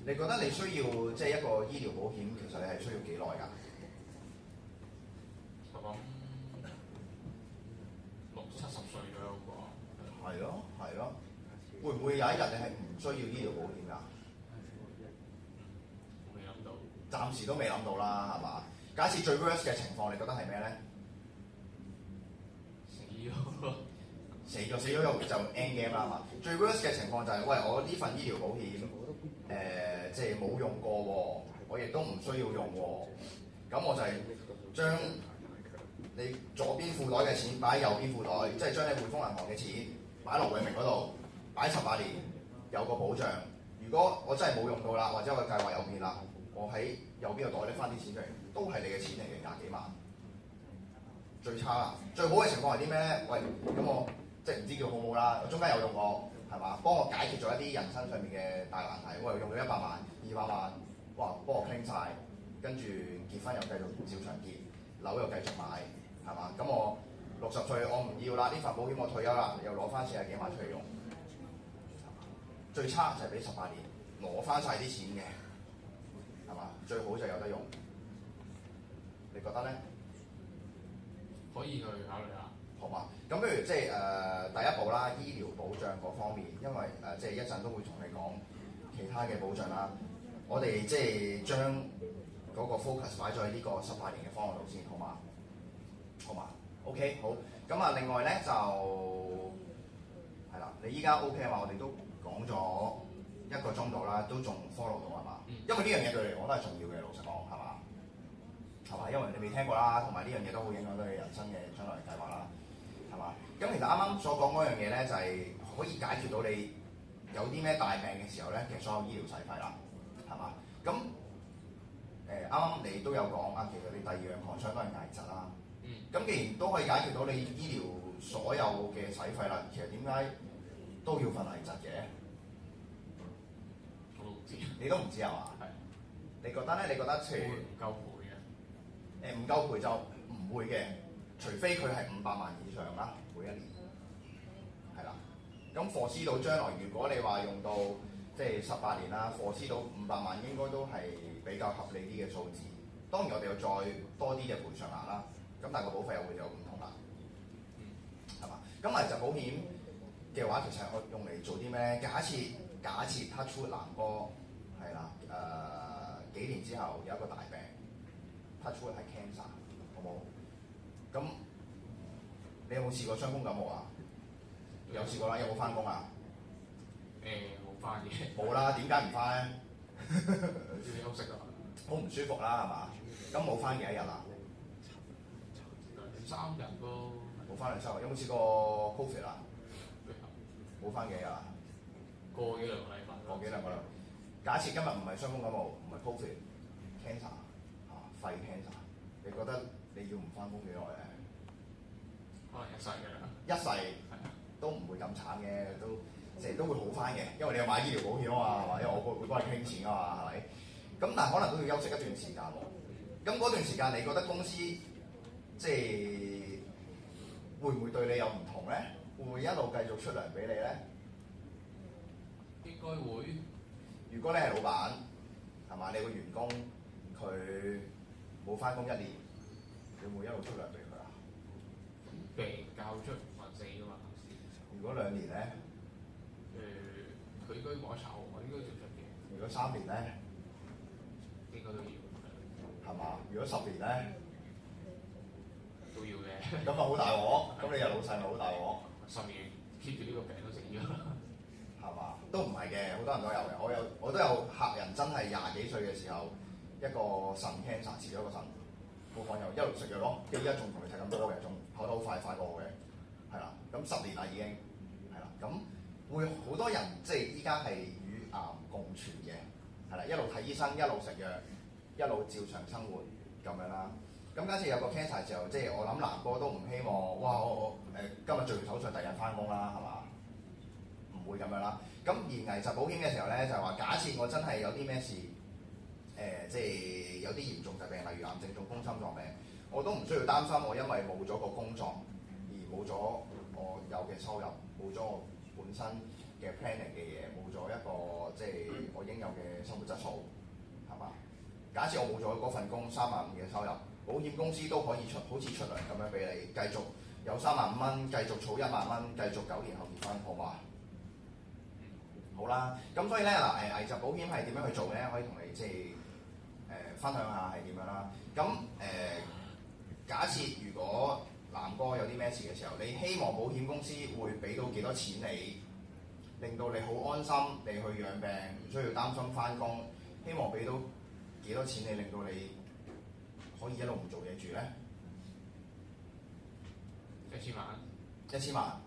你覺得你需要即係一個醫療保險，其實你係需要幾耐㗎？我諗60、70歲左右啩。係咯，係咯。會唔會有一日你係唔需要醫療保險㗎？我未諗到。暫時都未諗到啦，係嘛？假設最 worst 嘅情況，你覺得係咩咧？死咗就 end game 啦，係嘛？最 worst 嘅情況就係、喂，我呢份醫療保險即係冇用過喎，我亦都唔需要用喎。咁我就係將你左邊褲袋嘅錢擺喺右邊褲袋，即係將你匯豐銀行嘅錢擺落永明嗰度，擺18年，有個保障。如果我真係冇用到啦，或者我計劃有變啦，我喺右邊個袋拎翻啲錢出嚟，都係你嘅錢嚟嘅，20幾萬。最差啦，最好嘅情況係啲咩咧？喂，咁我即係唔知叫好唔好啦。我中間有用過，係嘛？幫我解決咗一啲人生上面嘅大難題。我又用到100萬、200萬，哇！幫我傾晒，跟住結婚又繼續照常結，樓又繼續買，係嘛？咁我60歲我唔要啦，呢份保險我退休啦，又攞翻40幾萬出嚟用。最差就係俾18年攞翻晒啲錢嘅，係嘛？最好就有得用。你覺得咧？可以去考慮下。好嘛？咁不如即係第一步啦，醫療保障嗰方面，因為即係一陣都會同你講其他嘅保障啦。我哋即係將嗰個 focus 擺咗喺呢個18年嘅方案度先，好嘛？好嘛 ？OK， 好。咁啊，另外咧就係啦，你依家 OK 啊嘛？我哋都講咗1個鐘度啦，都仲 follow 到係嘛？因為呢樣嘢對你嚟講都係重要嘅，老實講係嘛？係嘛？因為你未聽過啦，同埋呢樣嘢都好影響到你人生嘅將來計劃啦，係嘛？咁其實啱啱所講嗰樣嘢咧，就係可以解決到你有啲咩大病嘅時候咧，其實所有醫療使費啦，係嘛？咁啱啱你都有講啊，其實你第2樣concern都係危疾啦。咁既然都可以解決到你醫療所有嘅使費啦，其實點解都要份危疾嘅？我都唔知。你都唔知係嘛？係。你覺得咧？你覺得譬如唔夠賠嘅？唔夠賠就唔會嘅，除非佢係500萬以上啦，每一年，係啦。咁foresee到將來，如果你話用到即係18年啦，foresee到500萬應該都係比較合理啲嘅數字。當然我哋要再多啲嘅賠償額啦，咁但係個保費又會有唔同啦，係嘛？咁危疾保險嘅話，其實我用嚟做啲咩咧？假設 touch wood 南哥係啦，幾年之後有一個大病。touch wood 係 cancer，好冇？咁你有冇試過傷風感冒啊？有試過啦，有冇翻工啊？冇翻嘅。冇啦，點解唔翻咧？要休息啊。好唔舒服啦，係嘛？咁冇翻幾多日啊？2-3日咯。冇翻2-3日，有冇試過 COVID 啊？冇翻幾日啊？個幾兩個禮拜。個幾兩個禮拜。假設今日唔係傷風感冒，唔係 COVID，cancer。肺 cancer，你覺得你要唔翻工幾耐咧？可能一世㗎啦。一世都唔會咁慘嘅，都成日都會好翻嘅，因為你有買醫療保險啊嘛，係嘛？因為我會幫你傾錢啊嘛，係咪？咁但係可能都要休息一段時間喎。咁嗰段時間，你覺得公司即係會唔會對你有唔同咧？會唔會一路繼續出糧俾你咧？應該會。如果你係老闆，係嘛？你個員工佢冇翻工1年，你會唔會一路出糧俾佢啊？病教出還死㗎嘛？如果2年咧？佢應該冇得炒喎，應該做出嘅。如果3年咧？應該都要。係嘛？如果10年咧？都要嘅。咁啊好大鑊！咁你又老細咪好大鑊？10年 keep 住呢個病都死咗啦。係係嘛？都唔係嘅，好多人都有嘅。我都有客人真係廿幾歲嘅時候，一個腎 cancer 切咗個腎，冇講有一路食藥咯，依家仲同佢睇緊波嘅，仲跑得好快過我嘅，係啦。咁10年啦已經，係啦。咁會好多人即係依家係與癌共存嘅，係啦，一路睇醫生，一路食藥，一路照常生活咁樣啦。咁假設有個 cancer 就即係我諗南哥都唔希望，哇！我今日做完手術，第日翻工啦，係嘛？唔會咁樣啦。咁而危疾保險嘅時候咧，就係話假設我真係有啲咩事，即係有啲嚴重疾病，例如癌症、中風、心臟病，我都唔需要擔心我因為冇咗個工作而冇咗我有嘅收入，冇咗我本身嘅 planning 嘅嘢，冇咗一個即係我應有嘅生活質素，係嘛？假設我冇咗嗰份工35000嘅收入，保險公司都可以好似出糧咁樣俾你，繼續有35000蚊，繼續儲10000蚊，繼續9年後結婚，好嘛？好啦，咁所以咧嗱，危疾保險係點樣去做咧？可以同你即係分享下係點樣啦。咁假設如果南哥有啲咩事嘅時候，你希望保險公司會俾到幾多錢你，令到你好安心地去養病，唔需要擔心翻工，希望俾到幾多錢你，令到你可以一路唔做嘢住咧？1000萬，1000萬，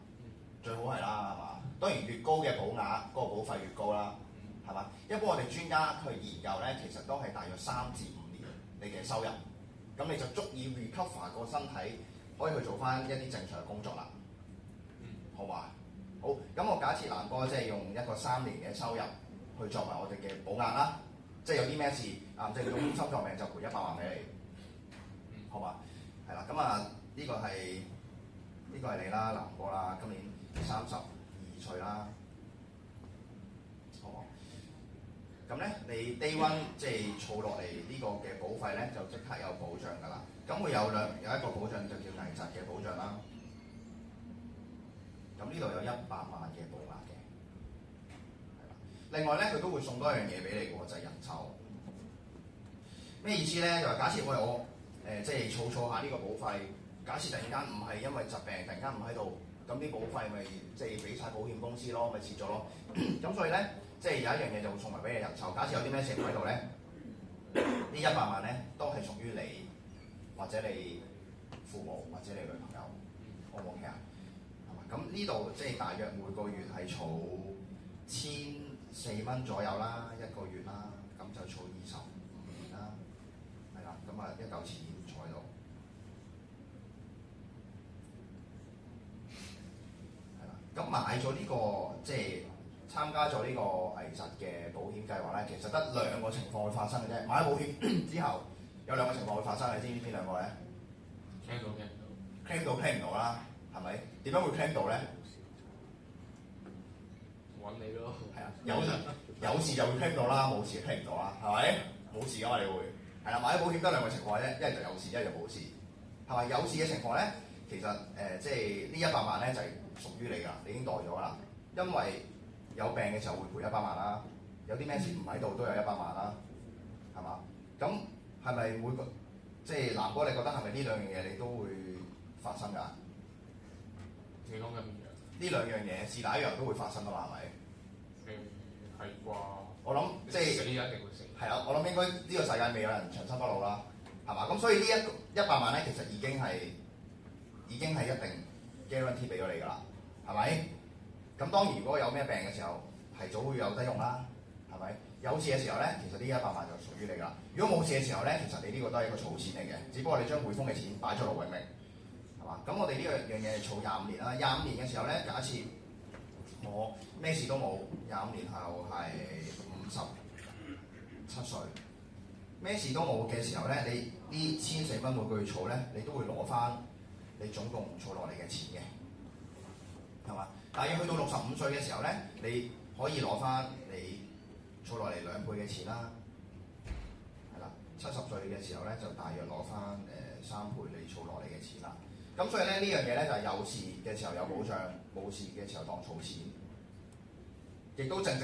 最好係啦，係嘛？當然越高嘅保額，嗰個保費越高啦，係嘛？一般我哋專家去研究咧，其實都係大約3至5年你嘅收入，咁你就足以 recover 個身體，可以去做翻一啲正常嘅工作啦，好嘛？好，咁我假設南哥即係用一個3年嘅收入去作為我哋嘅保額啦，即係有啲咩事癌症、中風、心臟病就賠100萬俾你，好嘛？係啦，咁呢個係你啦，南哥啦，今年32歲啦，好冇？咁咧，你 day one 即係儲落嚟呢個嘅保費咧，就即刻有保障㗎啦。咁會有一個保障就叫危疾嘅保障啦。咁呢度有100萬嘅保額嘅，係啦。另外咧，佢都會送多一樣嘢俾你喎，就係人壽。咩意思咧？就係假設我即係儲下呢個保費，假設突然間唔係因為疾病，突然間唔喺度。咁啲保費咪即係俾晒保險公司咯，咪蝕咗咯。咁所以咧，即係有一樣嘢就會送埋俾你人壽。假設有啲咩事唔喺度咧，呢100萬咧都係屬於你或者你父母或者你女朋友，好唔 OK 啊？係嘛？咁呢度即係大約每個月係儲1400蚊左右啦，一個月啦，咁就儲25年啦，係啦，咁一嚿錢坐喺度。咁買咗呢個即係參加咗呢個危疾嘅保險計劃咧，其實得2個情況會發生嘅啫。買咗保險之後有2個情況會發生，你知唔知邊2個咧？claim 到 claim 唔到啦，係咪？點解會 claim 到咧？揾你咯。係啊，有事就會 claim 到啦，冇事就 claim 唔到啦，係咪？冇事㗎嘛，你會係啦。買咗保險得2個情況啫，一係就有事，一係就冇事，係咪？有事嘅情況咧，其實即係呢100萬咧就係屬於你㗎，你已經袋咗啦。因為有病嘅時候會賠100萬啦，有啲咩事唔喺度都有100萬啦，係嘛？咁係咪每個即係南哥？你覺得係咪呢2樣嘢你都會發生㗎？你講緊邊樣？呢2樣嘢是但一樣都會發生㗎嘛？係咪？係啩？我諗即係死一定會死。係啦，我諗應該呢個世界未有人長生不老啦，係嘛？咁所以呢100萬咧，其實已經係一定 guarantee 俾咗你㗎啦，係咪？咁當然如果有咩病嘅時候，係早會有得用啦，係咪？有事嘅時候咧，其實呢100萬就屬於你㗎啦。如果冇事嘅時候咧，其實你呢個都係一個儲錢嚟嘅，只不過你將匯豐嘅錢擺咗落永明，係嘛？咁我哋呢樣嘢係儲25年啦。25年嘅時候咧，假設我咩事都冇，25年後係57歲，咩事都冇嘅時候咧，你呢1400蚊每個月儲咧，你都會攞翻你總共儲落嚟嘅錢嘅，係嘛？但係要去到65歲嘅時候咧，你可以攞翻你儲落嚟2倍嘅錢啦，係啦。70歲嘅時候咧，就大約攞翻3倍你儲落嚟嘅錢啦。咁所以咧，呢樣嘢咧就係有事嘅時候有保障，冇事嘅時候當儲錢，亦都正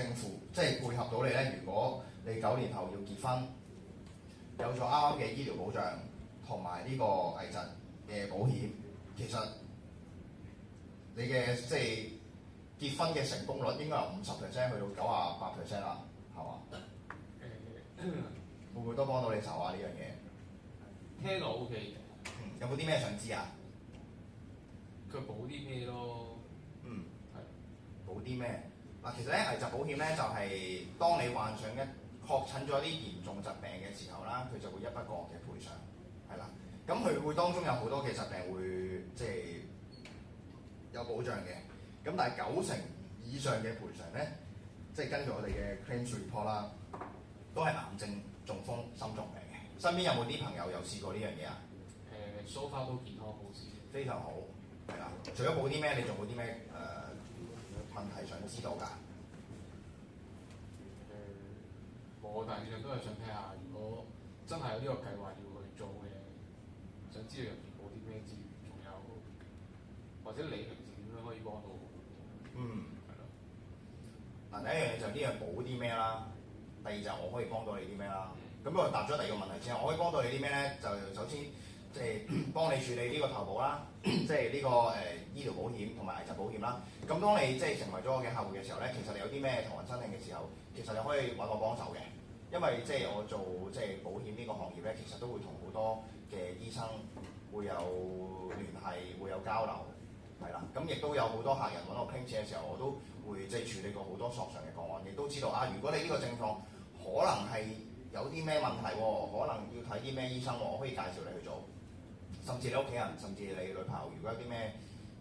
即係配合到你咧。如果你9年後要結婚，有咗啱啱嘅醫療保障同埋呢個危疾嘅保險，其實你嘅即係結婚嘅成功率應該由50%去到98%啦，係嘛？會唔會都幫到你手啊？呢樣嘢聽落 OK 嘅。有冇啲咩想知啊？佢補啲咩咯？補啲咩？嗱，其實咧危疾保險咧就係、當你患上確診咗啲嚴重疾病嘅時候啦，佢就會一筆過嘅賠償，係啦。咁佢會當中有好多嘅疾病會即係有保障嘅。咁但係90%以上嘅賠償咧，即係根據我哋嘅 claims report 啦，都係癌症、中風、心臟病嘅。身邊有冇啲朋友有試過呢樣嘢啊？so far 都健康好事。非常好，係啦。除咗補啲咩，你仲有冇啲咩問題想知道㗎？我大致上都係想睇下，如果真係有呢個計劃要去做嘅，想知道入邊補啲咩之餘，仲有或者你平時點樣可以幫到我？係咯。嗱，第一樣嘢就呢樣補啲咩啦，第二就我可以幫到你啲咩啦。咁我答咗第二個問題之後，我可以幫到你啲咩咧？就首先即係幫你處理呢個投保啦，即係呢個醫療保險同埋危疾保險啦。咁當你即係成為咗我嘅客戶嘅時候咧，其實你有啲咩同人申請嘅時候，其實你可以揾我幫手嘅，因為即係我做即係保險呢個行業咧，其實都會同好多嘅醫生會有聯繫，會有交流，係啦。咁亦都有好多客人揾我傾錢嘅時候，我都會即係處理過好多索償嘅個案，亦都知道啊，如果你呢個症狀可能係有啲咩問題喎，可能要睇啲咩醫生喎，我可以介紹你去做。甚至你屋企人，甚至你女朋友，如果有啲咩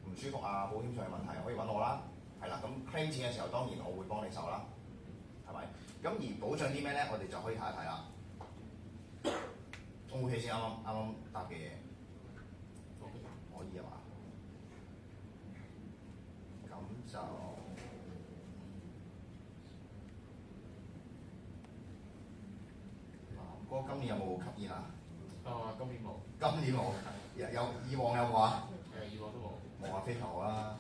唔舒服啊，保險上嘅問題，可以揾我啦，係啦。咁 claim 錢嘅時候，當然我會幫你手啦，係咪？咁而保障啲咩咧？我哋就可以睇一睇啦。我起先啱啱答嘅嘢，可以啊嘛？咁就哥今年有冇吸煙啊？今年冇。今年冇，有以往有冇啊？以往都冇。冇啊，非常好啦。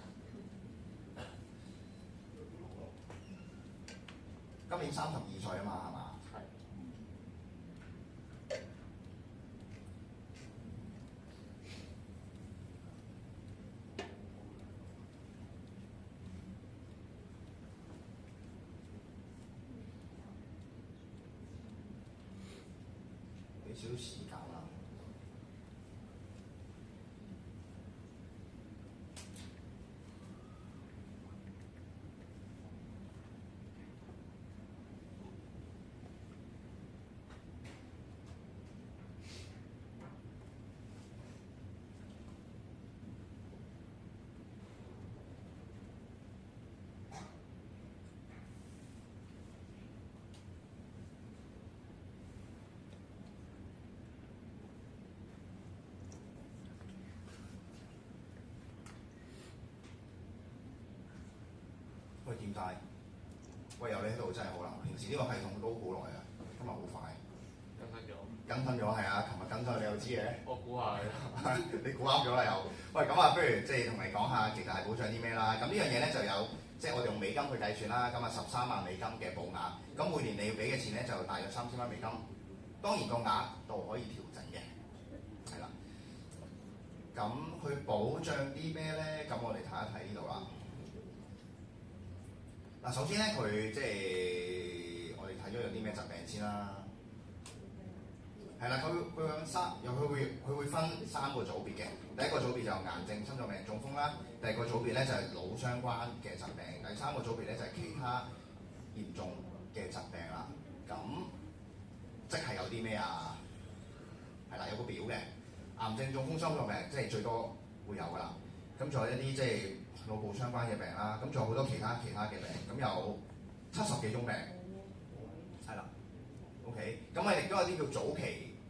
今年32歲啊嘛，係嘛？係。俾少少時間啦。喂，點解？喂，有你喺度真係好啦。平時呢個系統都好耐啊，今日好快。更新咗係啊，琴日更新你又知嘅。我估下你估啱咗啦又。喂，咁啊，不如即係同你講下其實係保障啲咩啦？咁呢樣嘢咧就有，即係我哋用美金去計算啦。咁啊13萬美金嘅保額，咁每年你要俾嘅錢咧就大約3000蚊美金。當然個額度可以調整嘅，係啦。咁去保障啲咩咧？咁我哋睇一睇呢度啦。嗱，首先咧佢即係我哋睇咗有啲咩疾病先啦。係啦，佢會分3個組別嘅。第一個組別就癌症、心臟病、中風啦。第二個組別咧就係腦相關嘅疾病。第三個組別咧就係其他嚴重嘅疾病啦。咁即係有啲咩啊？係啦，有個表嘅。癌症、中風、心臟病即係最多會有㗎啦。咁仲有一啲即係腦部相關嘅病啦。咁仲有好多其他嘅病。咁有70幾種病。係啦。OK， 咁啊亦都有啲叫早期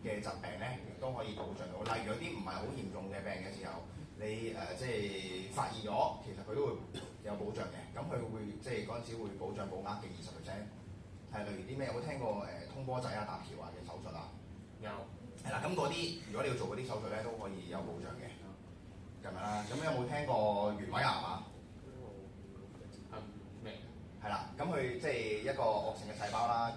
嘅疾病咧，亦都可以保障到。例如有啲唔係好嚴重嘅病嘅時候，你即係發現咗，其實佢都會有保障嘅。咁佢會即係嗰陣時會保障保額嘅20%。係例如啲咩？有冇聽過通波仔啊、搭橋啊嘅手術啊？有。係啦，咁嗰啲如果你要做嗰啲手術咧，都可以有保障嘅，咁樣啦。咁有冇聽過原位癌啊？未。係啦，咁佢即係一個惡性嘅細胞啦，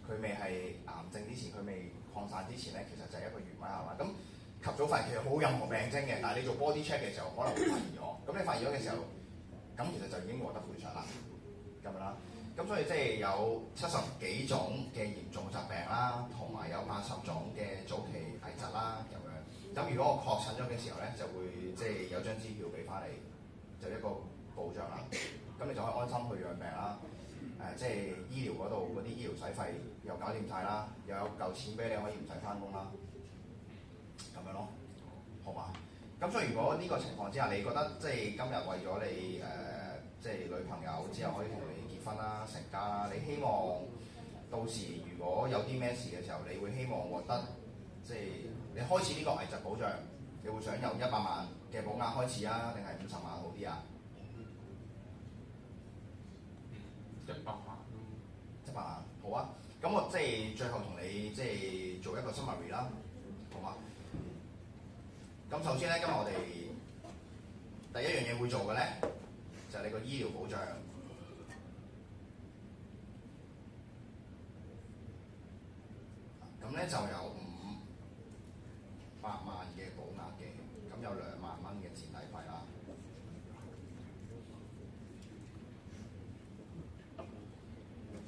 佢未係癌症之前，佢未擴散之前咧，其實就係一個原位癌啦。咁及早發現其實冇任何病徵嘅，但係你做 body check 嘅時候可能會發現咗。咁你發現咗嘅時候，咁其實就已經獲得賠償啦，咁樣啦。咁所以即係有70幾種嘅嚴重疾病啦，同埋有80種嘅早期危疾啦，咁樣。咁如果我確診咗嘅時候咧，就會即係有張支票俾翻你，就一個保障啦。咁你就可以安心去養病啦。即係醫療嗰度嗰啲醫療使費又搞掂晒啦，又有嚿錢俾你可以唔使翻工啦，咁樣咯，好嘛？咁所以如果呢個情況之下，你覺得即係今日為咗你即係女朋友之後可以同你結婚啦、成家啦，你希望到時如果有啲咩事嘅時候，你會希望獲得即係你開始呢個危疾保障，你會想由100萬嘅保額開始啊，定係50萬好啲啊？100萬？100萬好啊！咁我即係最後同你即係做一個 summary 啦，好嘛？咁首先咧，今日我哋第一樣嘢會做嘅咧，就係你個醫療保障。咁咧就有500萬嘅保額嘅，咁有2萬蚊嘅墊底費啦。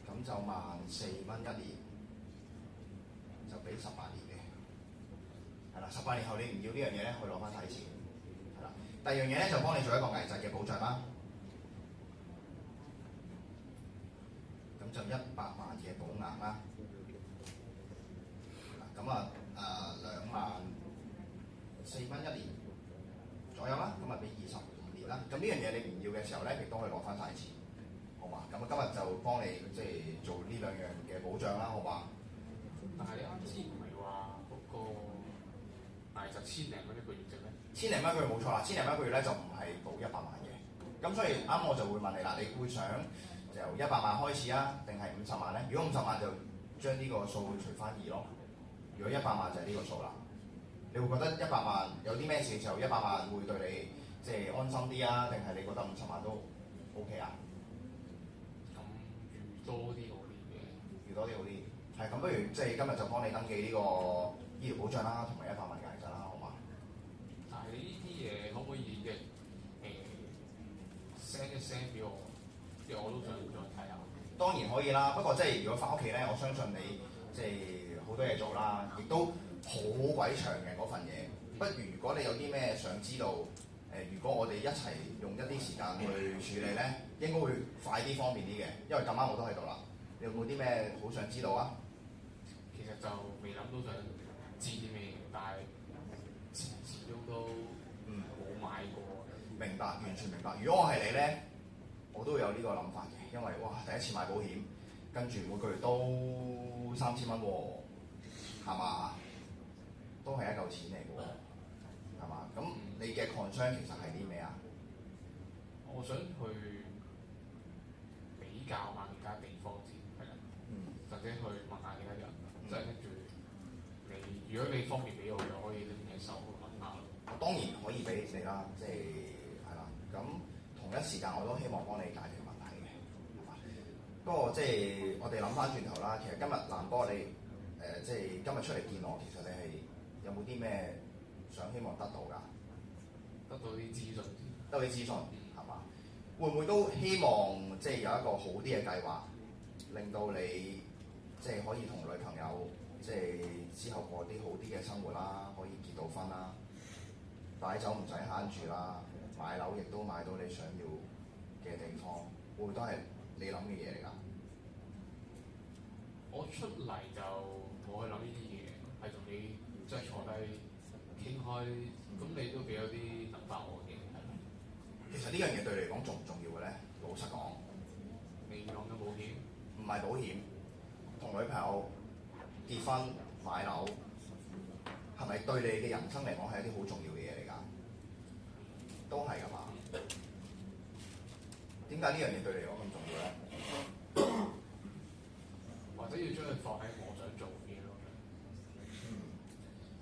咁就14,000一年，就俾18年嘅，係啦。18年後你唔要呢樣嘢咧，可以攞翻晒錢，係啦。第二樣嘢咧就幫你做一個危疾嘅保障啦。咁就100萬嘅保額啦。咁啊24,000一年左右啦，咁啊俾25年啦。咁呢樣嘢你唔要嘅時候咧，亦都可以攞翻晒錢，好嘛？咁啊今日就幫你即係做呢2樣嘅保障啦，好嘛？但係你啱先唔係話嗰個危疾1,000零蚊一個月啫咩？1,000零蚊一個月冇錯啦，1,000零蚊一個月咧就唔係保100萬嘅。咁所以啱我就會問你啦，你會想由100萬開始啊，定係50萬咧？如果50萬就將呢個數除翻2咯。如果100萬就係呢個數啦，你會覺得100萬有啲咩事嘅時候100萬會對你即係安心啲啊？定係你覺得50萬都 OK 啊？咁預多啲好啲嘅，預多啲好啲。係咁，不如即係今日就幫你登記呢個醫療保障啦，同埋100萬嘅危疾啦，好嘛？但係呢啲嘢可唔可以嘅send 一 send 俾我，因為我都想再睇下。當然可以啦，不過即係如果翻屋企咧，我相信你即係好多嘢做啦，亦都好鬼長嘅嗰份嘢。不如果你有啲咩想知道，如果我哋一齊用一啲時間去處理咧，應該會快啲方便啲嘅，因為咁啱我都喺度啦。你有冇啲咩好想知道啊？其實就未諗到想知啲咩，但係始終都冇買過。明白，完全明白。如果我係你咧，我都會有呢個諗法嘅，因為哇，第一次買保險，跟住每個月都3000蚊喎，係嘛？都係一嚿錢嚟嘅喎，係嘛？咁你嘅 concern 其實係啲咩啊？我想去比較下其他地方先，係啦，或者去問下其他人，即係跟住你，如果你方便俾我，就可以拎起手問下咯。我當然可以俾你啦，即係啦。咁同一時間我都希望幫你解決問題嘅，係嘛？不過即係我哋諗翻轉頭啦，其實今日南哥你即係今日出嚟見我，其實你係有冇啲咩想希望得到㗎？得到啲資訊先，得到啲資訊係嘛？會唔會都希望即係有一個好啲嘅計劃，令到你即係可以同女朋友即係之後過啲好啲嘅生活啦，可以結到婚啦，擺酒唔使慳住啦，買樓亦都買到你想要嘅地方，會唔會都係你諗嘅嘢嚟㗎？我出嚟就冇去諗呢啲嘢，係同你即係坐低傾開，咁你都俾咗啲諗法我嘅，係咪？其實呢樣嘢對你嚟講重唔重要嘅咧？老實講，你講緊保險？唔係保險，同女朋友結婚買樓，係咪對你嘅人生嚟講係一啲好重要嘅嘢嚟㗎？都係㗎嘛？點解呢樣嘢對你嚟講咁重要咧？或者要將佢放喺我想做嘅嘢咯。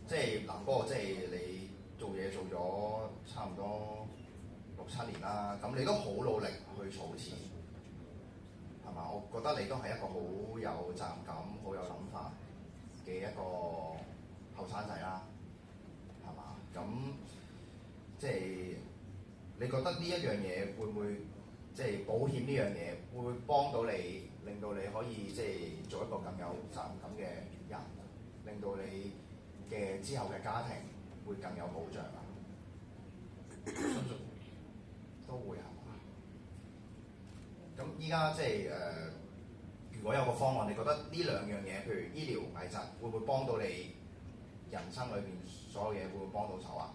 即係南哥，即係你做嘢做咗差唔多6-7年啦，咁你都好努力去儲錢，係嘛？我覺得你都係一個好有責任感、好有諗法嘅一個後生仔啦，係嘛？咁即係你覺得呢一樣嘢會唔會即係保險呢樣嘢會唔會幫到你，令到你可以即係做一個更有責任感嘅人，令到你嘅之後嘅家庭會更有保障啊？相信都會係嘛？咁依家即係如果有個方案，你覺得呢兩樣嘢，譬如醫療危疾，會唔會幫到你人生裏邊所有嘢，會唔會幫到手啊？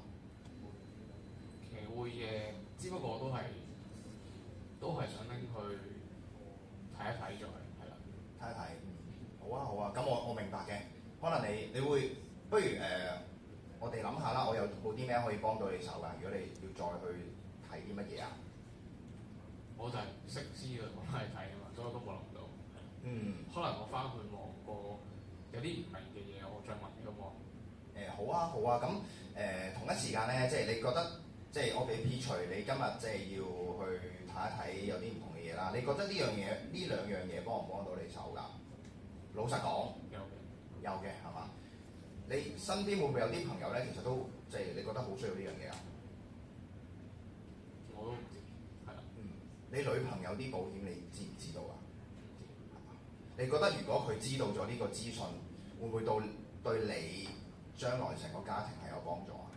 其實會嘅，只不過都係想拎去睇一睇咗，係啦。睇一睇，好啊好啊，咁我明白嘅。可能你會不如我哋諗下啦，我有冇啲咩可以幫到你手㗎？如果你要再去睇啲乜嘢啊？我就係唔識知嘅，我係睇啊嘛，所以我都冇諗到。可能我翻去望過有啲唔明嘅嘢，我再問咁喎。好啊好啊，咁同一時間咧，即係你覺得即係我俾撇除你今日即係要去睇一睇有啲唔同嘅嘢啦，你覺得呢兩樣嘢幫唔幫到你手㗎？老實講，有嘅係嘛？你身邊會唔會有啲朋友咧，其實都即係你覺得好需要呢樣嘢啊？我都唔知，係啦。你女朋友啲保險你知唔知道啊？你覺得如果佢知道咗呢個資訊，會唔會對你將來成個家庭係有幫助啊？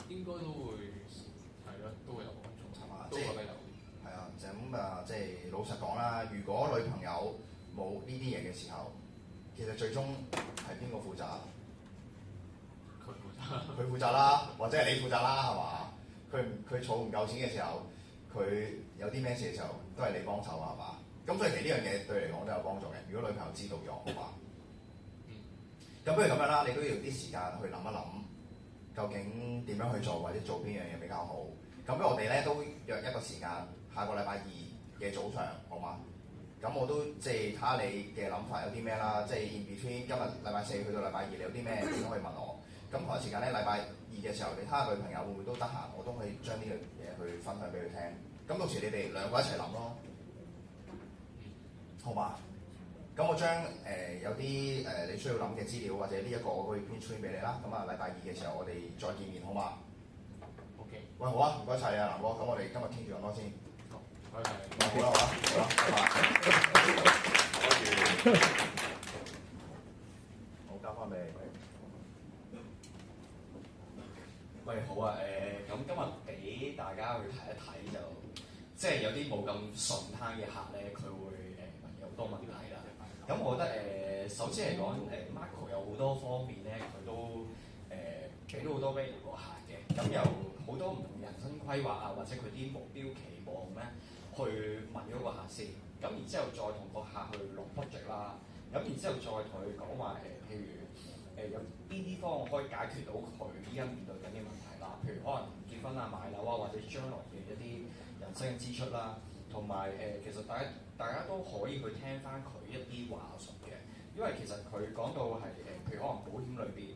應該都會係咯，都會有幫助，係嘛？都覺得有。係啊，就咁啊，即係老實講啦。如果女朋友冇呢啲嘢嘅時候，其實最終係邊個負責？佢負責。佢負責啦，或者係你負責啦，係嘛？佢儲唔夠錢嘅時候，佢有啲咩事嘅時候，都係你幫手啊，係嘛？咁所以其實呢樣嘢對你嚟講都有幫助嘅。如果女朋友知道咗，好嘛？咁不如咁樣啦，你都要啲時間去諗一諗，究竟點樣去做，或者做邊樣嘢比較好。咁不如我哋咧都約一個時間，下個禮拜二嘅早上，好嘛？咁我都即係睇下你嘅諗法有啲咩啦，即係 in between 今日禮拜四去到禮拜二，你有啲咩你都可以問我。咁同一時間咧，禮拜二嘅時候，你睇下女朋友會唔會都得閒，我都可以將呢樣嘢去分享俾佢聽。咁到時你哋兩個一齊諗咯，好嘛？咁我將有啲你需要諗嘅資料或者呢一個我可以 print screen 俾你啦。咁啊禮拜二嘅時候我哋再見面，好嘛 OK。喂，好啊，唔該晒你啊，南哥。咁我哋今日傾住咁多先。好，唔該晒。好啦，好啦，拜拜。好，交翻俾你。喂，好啊，咁今日俾大家去睇一睇就，即係有啲冇咁順攤嘅客咧，佢會問有好多問題啦。咁我覺得首先嚟講Marco 有好多方面咧，佢都俾到好多 value 個客嘅。咁有好多唔同人生規劃啊，或者佢啲目標期望咧，去問咗個客先。咁然之後再同個客去落 budget 啦。咁然之後再同佢講話譬如有邊啲方案可以解決到佢依家面對緊嘅問題啦。譬如可能結婚啊、買樓啊，或者將來嘅一啲人生嘅支出啦。同埋其實大家都可以去聽翻佢一啲話術嘅，因為其實佢講到係譬如可能保險裏邊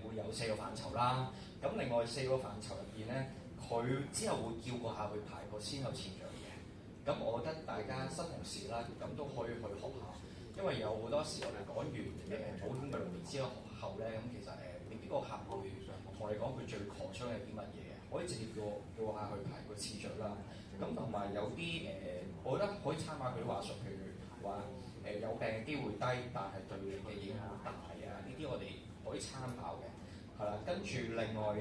會有4個範疇啦。咁另外4個範疇入邊咧，佢之後會叫個客去排個先後次序嘅。咁我覺得大家新同事啦，咁都可以去學下，因為有好多時我哋講完保險嘅裏面之後咧，咁其實未必個客會同你講佢最擴張係啲乜嘢，可以直接叫個客去排個次序啦。咁同埋有啲我覺得可以參考佢啲話術，譬如話有病嘅機會低，但係對你嘅影響大啊，呢啲我哋可以參考嘅，係啦。跟住另外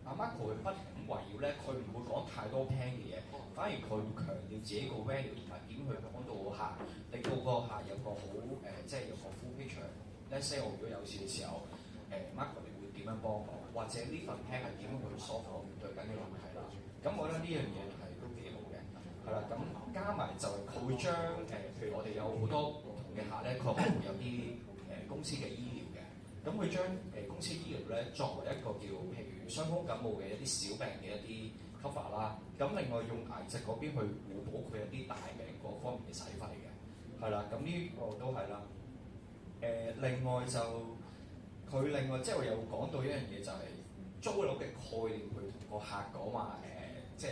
阿 Marco 佢不停咁圍繞咧，佢唔會講太多 plan 嘅嘢，反而佢會強調自己個 value 同埋點去幫到個客，令到個客有個好即係有個 full picture。Let's say 我如果有事嘅時候，Marco 你會點樣幫我，或者呢份 plan 係點樣去 solve 我面對緊嘅問題啦。咁我覺得呢樣嘢係都幾好嘅，係啦。咁加埋就係佢會將譬如我哋有好多唔同嘅客咧，佢可能會有啲公司嘅醫療嘅，咁佢將公司醫療咧作為一個叫譬如傷風感冒嘅一啲小病嘅一啲 cover 啦。咁另外用危疾嗰邊去互補佢一啲大病嗰方面嘅使費嘅，係啦。咁呢個都係啦。另外就佢另外即係我有講到一樣嘢就係租樓嘅概念，去同個客講話即係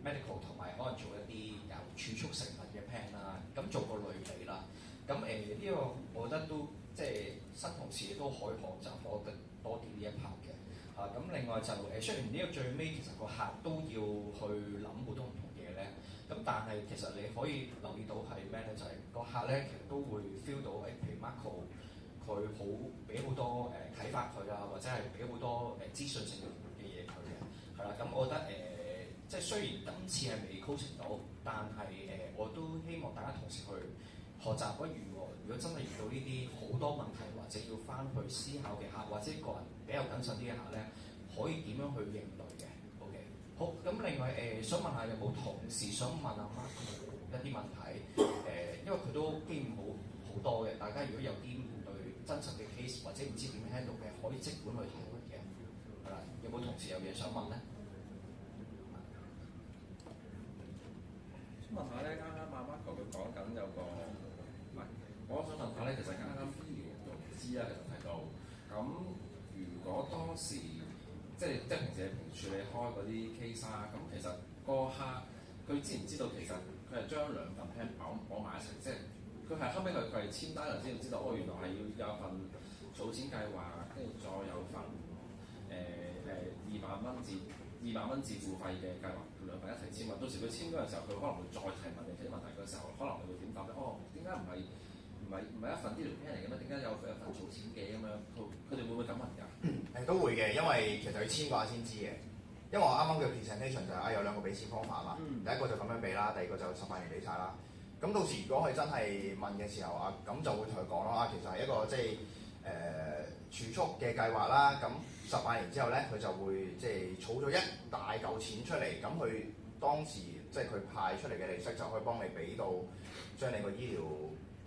medical 同埋可能做一啲有儲蓄成分嘅 plan 啦，咁做個類比啦。咁呢個我覺得都即係新同事都可以學習多啲呢一 part 嘅，咁另外就雖然呢個最尾其實個客都要去諗好多唔同嘢咧，咁但係其實你可以留意到係咩咧？就係、個客咧其實都會 feel 到譬如 Marco 佢好俾好多啟發佢啊，或者係俾好多資訊性嘅嘢佢嘅，係啦。咁我覺得即係雖然今次係未 coaching 到，但係我都希望大家同時去學習。如果真係遇到呢啲好多問題，或者要翻去思考嘅客，或者個人比較謹慎啲嘅客咧，可以點樣去應對嘅 ？OK， 好。咁另外想問下有冇同事想問阿 Marco 一啲問題？因為佢都經驗好多嘅，大家如果有啲面對真實嘅 case 或者唔知點 handle 嘅，可以即管去提問嘅。係啦，有冇同事有嘢想問咧？想問下咧，啱啱阿 Marco 佢講緊有個，唔係，我想問下咧，其實啱啱醫療融資啊，其實提到，咁如果當時即係平時處理開嗰啲 case 啊，咁其實個客佢知唔知道其實佢係將兩份 plan 綁埋一齊，即係佢係後尾佢係簽單人先知道，原來係要有份儲錢計劃，跟住再有份200蚊自付費嘅計劃，兩份一齊簽啊！到時佢簽嗰陣時候，佢可能會再提問你其他問題嘅時候，可能你會點答咧？點解唔係一份醫療 plan 嚟嘅咩？點解有份儲錢嘅咁樣？佢哋會唔會咁問㗎？都會嘅，因為其實佢簽過下先知嘅。因為我啱啱嘅 presentation 就係有兩個俾錢方法嘛，第一個就咁樣俾啦，第二個就18年俾晒啦。咁到時如果佢真係問嘅時候啊，咁就會同佢講咯，其實係一個即係儲蓄嘅計劃啦。咁18年之後咧，佢就會即係儲咗一大嚿錢出嚟，咁佢當時即係佢派出嚟嘅利息就可以幫你俾到將你個醫療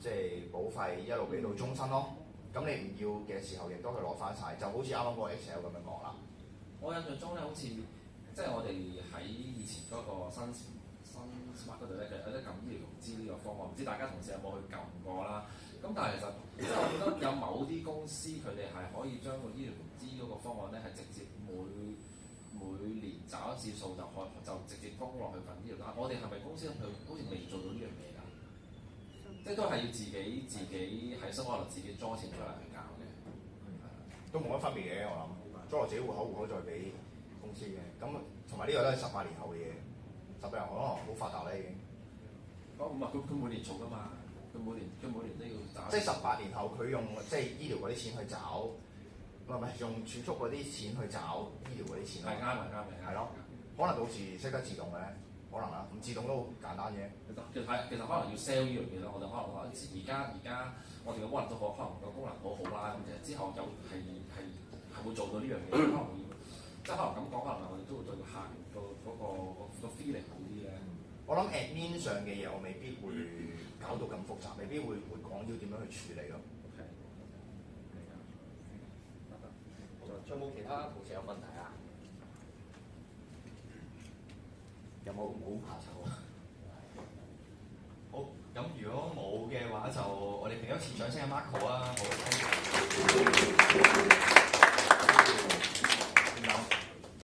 即係保費一路俾到終身咯。咁你唔要嘅時候，亦都可以攞翻晒，就好似啱啱嗰個 Excel 咁樣講啦。我印象中咧，好似即係我哋喺以前嗰個新 Smart 嗰度咧，其實有得撳醫療融資呢個方案，唔知大家同事有冇去撳過啦？咁但係其實即係我覺得有某啲公司佢哋係可以將個醫療融資嗰個方案咧，係直接每年找一次數就直接供落去份醫療單。我哋係咪公司佢好似未做到呢樣嘢㗎？即係都係要自己喺生活可能自己裝錢出嚟去搞嘅，都冇乜分別嘅，我諗裝落自己戶口再俾公司嘅。咁同埋呢個都係18年後嘅嘢，18年後可能好發達啦已經。唔係佢每年做㗎嘛，佢每年都要找。即係18年後佢用即係醫療嗰啲錢去找，唔係用儲蓄嗰啲錢去找醫療嗰啲錢咯。係啱嘅。係咯，可能到時識得自動嘅，可能啦，唔自動都好簡單嘅。其實可能要 sell 呢樣嘢咯，我哋可能話而家我哋嘅功能都好，可能個功能好好啦，咁其實之後就係會做到呢樣嘢，可能要即係可能咁講，可能我哋都會對個客個 feeling 好啲咧。我諗 admin 上嘅嘢，我未必會搞到咁複雜，未必會講要點樣去處理咯。仲有冇其他同事有問題啊？有冇？唔好怕醜啊！好，咁如果冇嘅話，就我哋俾一次掌聲阿 Marco 啊！好。